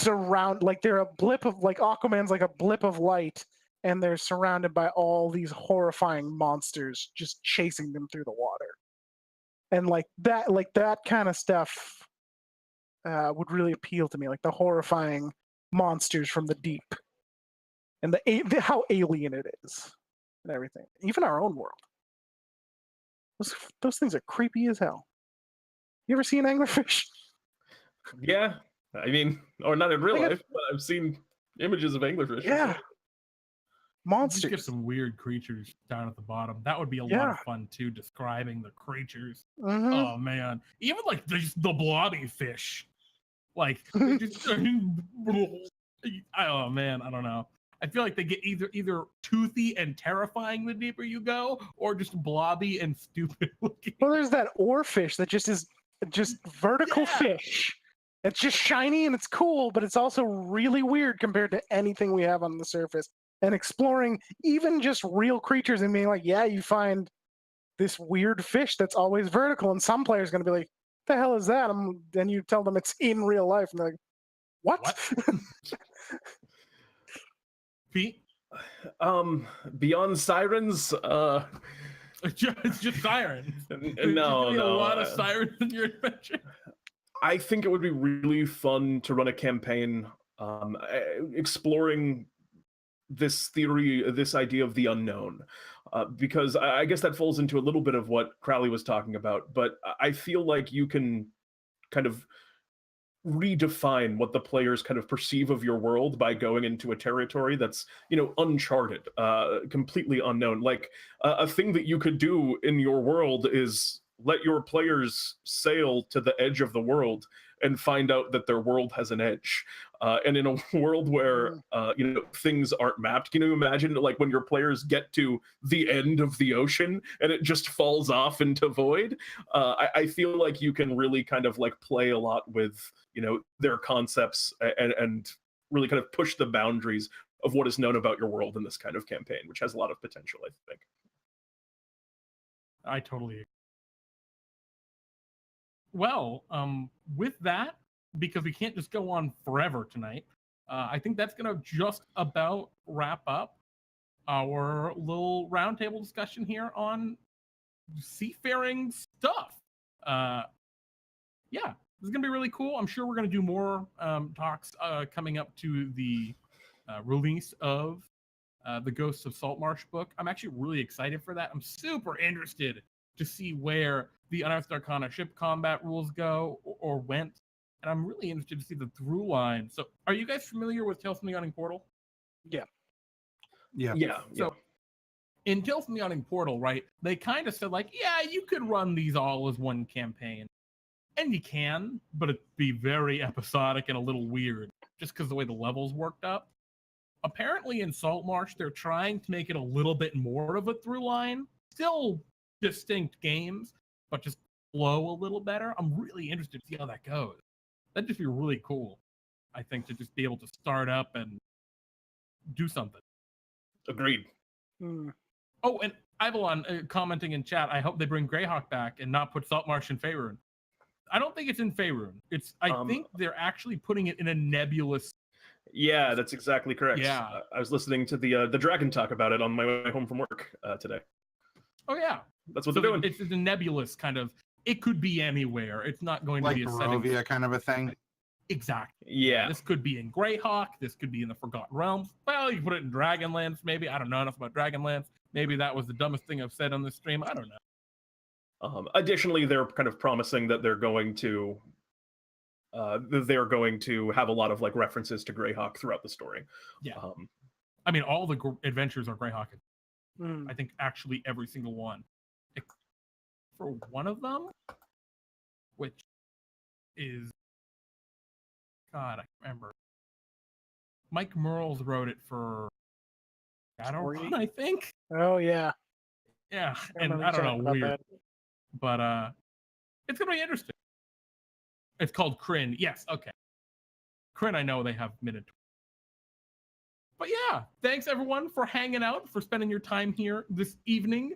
they're a blip of Aquaman's like a blip of light, and they're surrounded by all these horrifying monsters just chasing them through the water, and that kind of stuff would really appeal to me, like the horrifying monsters from the deep, and how alien it is, and everything. Even our own world. Those things are creepy as hell. You ever see an anglerfish?
Yeah, I mean, or not in real life, but I've seen images of anglerfish.
Yeah.
Monsters. Just get
Monsters.
some weird creatures down at the bottom. That would be a lot of fun too, describing the creatures.
Mhm.
Oh man, even like the blobby fish, like just, oh man, I don't know. I feel like they get either toothy and terrifying the deeper you go, or just blobby and stupid looking.
Well, there's that oarfish that just is just vertical fish. It's just shiny and it's cool, but it's also really weird compared to anything we have on the surface. And exploring even just real creatures and being like, yeah, you find this weird fish that's always vertical, and some player's going to be like, the hell is that? Then you tell them it's in real life, and they're like, what?
Pete?
Beyond sirens,
It's just sirens.
No,
a lot of sirens in your adventure.
I think it would be really fun to run a campaign exploring this theory, this idea of the unknown, because I guess that falls into a little bit of what Crowley was talking about, but I feel like you can kind of redefine what the players kind of perceive of your world by going into a territory that's, uncharted, completely unknown. Like a thing that you could do in your world is let your players sail to the edge of the world and find out that their world has an edge. And in a world where things aren't mapped, can you imagine like when your players get to the end of the ocean and it just falls off into void? I feel like you can really kind of like play a lot with their concepts and really kind of push the boundaries of what is known about your world in this kind of campaign, which has a lot of potential, I think.
I totally agree. Well, with that, because we can't just go on forever tonight, I think that's going to just about wrap up our little roundtable discussion here on seafaring stuff. Yeah, this is going to be really cool. I'm sure we're going to do more talks coming up to the release of the Ghosts of Saltmarsh book. I'm actually really excited for that. I'm super interested to see where the Unearthed Arcana ship combat rules go or went. And I'm really interested to see the through line. So are you guys familiar with Tales from the Yawning Portal?
Yeah.
So in Tales from the Yawning Portal, right, they kind of said like, yeah, you could run these all as one campaign. And you can, but it'd be very episodic and a little weird just because the way the levels worked up. Apparently in Saltmarsh, they're trying to make it a little bit more of a through line. Still distinct games, but just flow a little better. I'm really interested to see how that goes. That'd just be really cool, I think, to just be able to start up and do something.
Agreed.
Oh, and Ivalon commenting in chat, I hope they bring Greyhawk back and not put Saltmarsh in Faerun. I don't think it's in Faerun. I think they're actually putting it in a nebulous.
Yeah, that's exactly correct.
Yeah.
I was listening to the Dragon talk about it on my way home from work today.
Oh, yeah.
That's what they're doing.
It's a nebulous kind of, it could be anywhere. It's not going to be a
Barovia
setting.
kind of a thing.
Exactly.
Yeah.
This could be in Greyhawk. This could be in the Forgotten Realms. Well, you put it in Dragonlance, maybe. I don't know enough about Dragonlance. Maybe that was the dumbest thing I've said on this stream. I don't know.
Additionally, they're kind of promising that they're going to have a lot of like references to Greyhawk throughout the story.
Yeah. I mean, all the adventures are Greyhawk. I think actually every single one. For one of them, which is, God, I can't remember. Mike Merles wrote it for Shadowrun, I think.
Oh, yeah.
Yeah, and I don't know, weird. That. But it's going to be interesting. It's called Kryn. Yes, okay. Kryn, I know they have Minotaur. But yeah, thanks everyone for hanging out, for spending your time here this evening.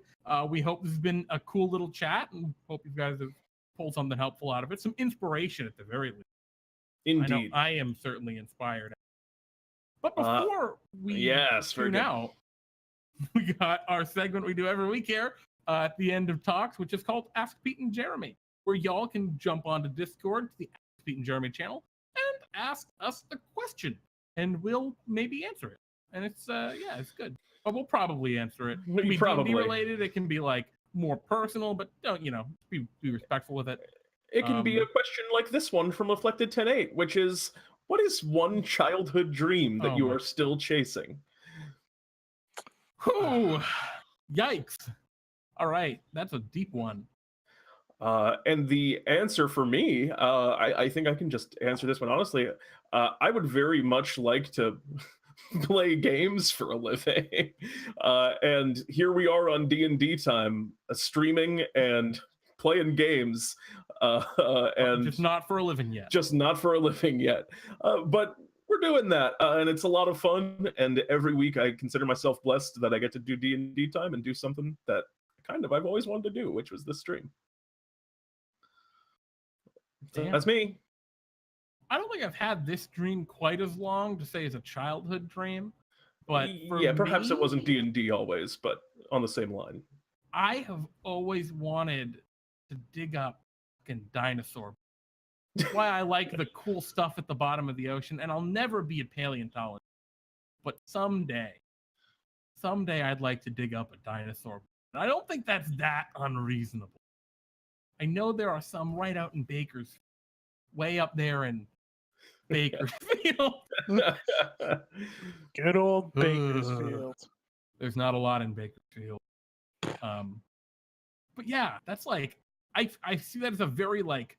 We hope this has been a cool little chat, and hope you guys have pulled something helpful out of it. Some inspiration at the very least.
Indeed.
I know I am certainly inspired. But before we tune out, we got our segment we do every week here at the end of Talks, which is called Ask Pete and Jeremy, where y'all can jump onto Discord to the Ask Pete and Jeremy channel and ask us a question, and we'll maybe answer it. And it's it's good. But we'll probably answer it. It can be D&D related. It can be like more personal, but don't be respectful with it.
It can be a question like this one from Reflected 10.8, which is, what is one childhood dream that you are still chasing?
Oh, yikes. All right, that's a deep one.
And the answer for me, I think I can just answer this one honestly. I would very much like to play games for a living. And here we are on DnDTime, streaming and playing games. And
just not for a living yet.
Just not for a living yet. But we're doing that, and it's a lot of fun. And every week I consider myself blessed that I get to do DnDTime and do something that I've always wanted to do, which was this stream. So that's me.
I don't think I've had this dream quite as long to say as a childhood dream, but
perhaps it wasn't D&D always, but on the same line.
I have always wanted to dig up fucking dinosaur. That's why I like the cool stuff at the bottom of the ocean, and I'll never be a paleontologist. But someday I'd like to dig up a dinosaur. And I don't think that's that unreasonable. I know there are some right out in Bakersfield, way up there in Bakersfield.
Good old Bakersfield.
There's not a lot in Bakersfield. But yeah, that's like, I see that as a very like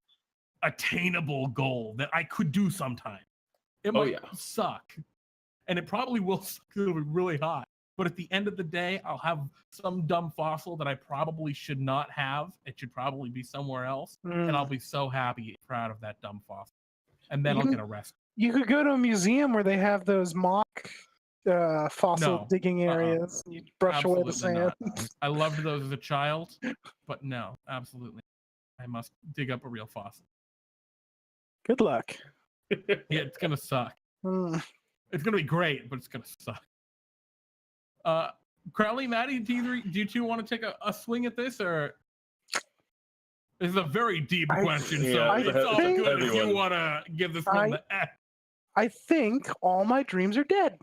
attainable goal that I could do sometime. It might suck, and it probably will suck. It'll be really hot. But at the end of the day, I'll have some dumb fossil that I probably should not have. It should probably be somewhere else. And I'll be so happy and proud of that dumb fossil. And then I'll get arrested. You
could go to a museum where they have those mock fossil digging areas. You brush away the sand.
I loved those as a child, but no, absolutely. I must dig up a real fossil.
Good luck.
Yeah, it's going to suck. It's going to be great, but it's going to suck. Crowley, Maddie, do you two want to take a swing at this, or this is a very deep question? So it's all good if you want to give this one the F.
I think all my dreams are dead.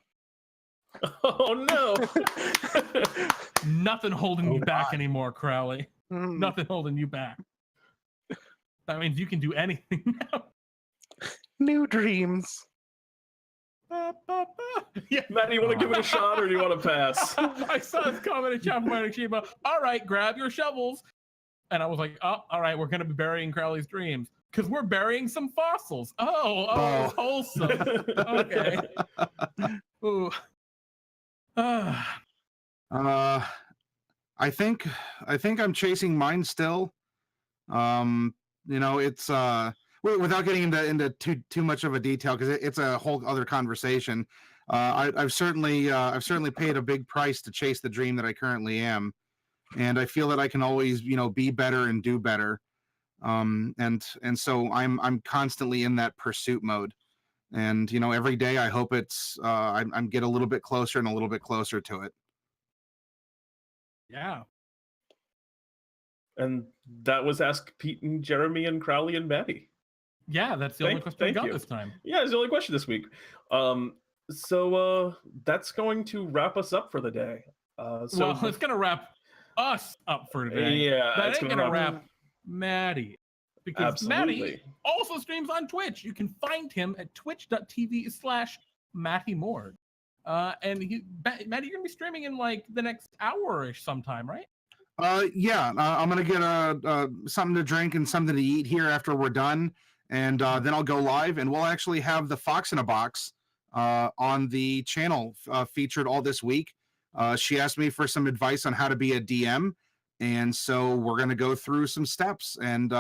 Oh no!
Nothing holding you back anymore, Crowley. Nothing holding you back. That means you can do anything now.
New dreams.
Yeah, Matt, do you want to give it a shot or do you want to pass?
I saw this comment in chat from Chiba. All right, grab your shovels. And I was like, oh, all right, we're going to be burying Crowley's dreams because we're burying some fossils. Oh, wholesome. Okay. Ooh.
I think I'm chasing mine still. It's without getting into too much of a detail because it's a whole other conversation. I've certainly paid a big price to chase the dream that I currently am, and I feel that I can always be better and do better. And so I'm constantly in that pursuit mode, and every day I hope it's I'm get a little bit closer and a little bit closer to it.
Yeah.
And that was Ask Pete and Jeremy and Crowley and Maddie.
Yeah, that's the only question we got this time.
Yeah, it's the only question this week. So that's going to wrap us up for the day. It's
going to wrap us up for today.
Yeah,
that ain't going to wrap Maddie. Because Maddie also streams on Twitch. You can find him at twitch.tv/MattyMord. And Maddie, you're going to be streaming in like the next hour-ish sometime, right?
I'm gonna get something to drink and something to eat here after we're done, and then I'll go live, and we'll actually have the Fox in a Box on the channel featured all this week. She asked me for some advice on how to be a DM, and so we're gonna go through some steps. And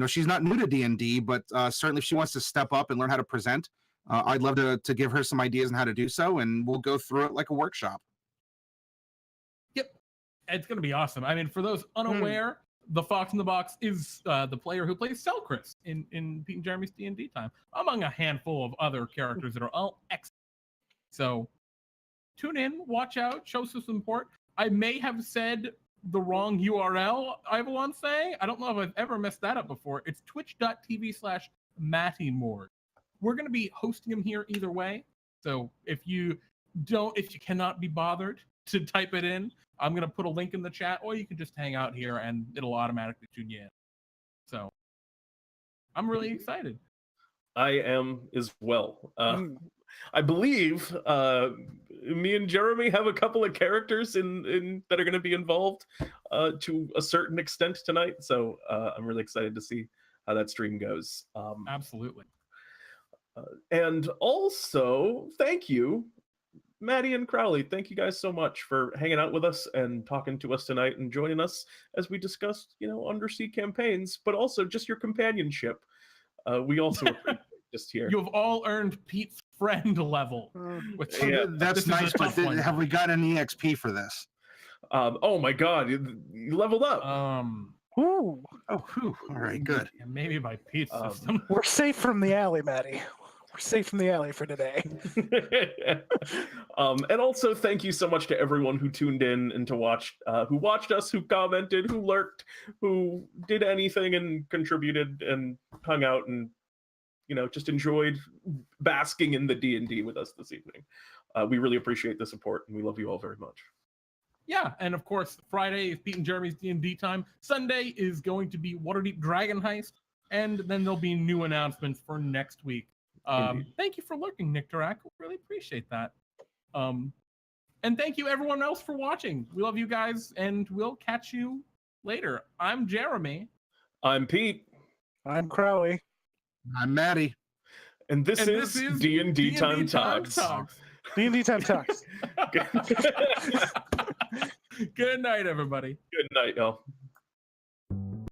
she's not new to D&D, but certainly if she wants to step up and learn how to present, I'd love to give her some ideas on how to do so, and we'll go through it like a workshop.
Yep, it's going to be awesome. I mean, for those unaware, the Fox in the Box is the player who plays Selchris in Pete and Jeremy's D&D time, among a handful of other characters that are all excellent. So tune in, watch out, show some support. I may have said the wrong URL, I will say. I don't know if I've ever messed that up before. It's twitch.tv/MattyMord. We're going to be hosting him here either way. So if you cannot be bothered to type it in, I'm going to put a link in the chat, or you can just hang out here and it'll automatically tune you in. So I'm really excited.
I am as well. I believe me and Jeremy have a couple of characters in that are going to be involved to a certain extent tonight. So I'm really excited to see how that stream goes.
Absolutely.
And also, thank you, Maddie and Crowley. Thank you guys so much for hanging out with us and talking to us tonight and joining us as we discussed, undersea campaigns, but also just your companionship. We also appreciate just here.
You have all earned Pete's friend level. Which,
that's nice, but have we got any XP for this?
Oh my God, you leveled up.
All right, good.
Yeah, maybe by Pete's system.
We're safe from the alley, Maddie. We're safe from the alley for today.
And also thank you so much to everyone who tuned in and who watched us, who commented, who lurked, who did anything and contributed and hung out and just enjoyed basking in the D&D with us this evening. We really appreciate the support, and we love you all very much.
Yeah, and of course, Friday is Pete and Jeremy's D&D time. Sunday is going to be Waterdeep Dragon Heist, and then there'll be new announcements for next week. Thank you for lurking, Nick Tarak. Really appreciate that. And thank you everyone else for watching. We love you guys, and we'll catch you later. I'm Jeremy.
I'm Pete.
I'm Crowley.
I'm Maddie.
And this is DnDTime Talks.
DnDTime Talks.
Good night, everybody.
Good night, y'all.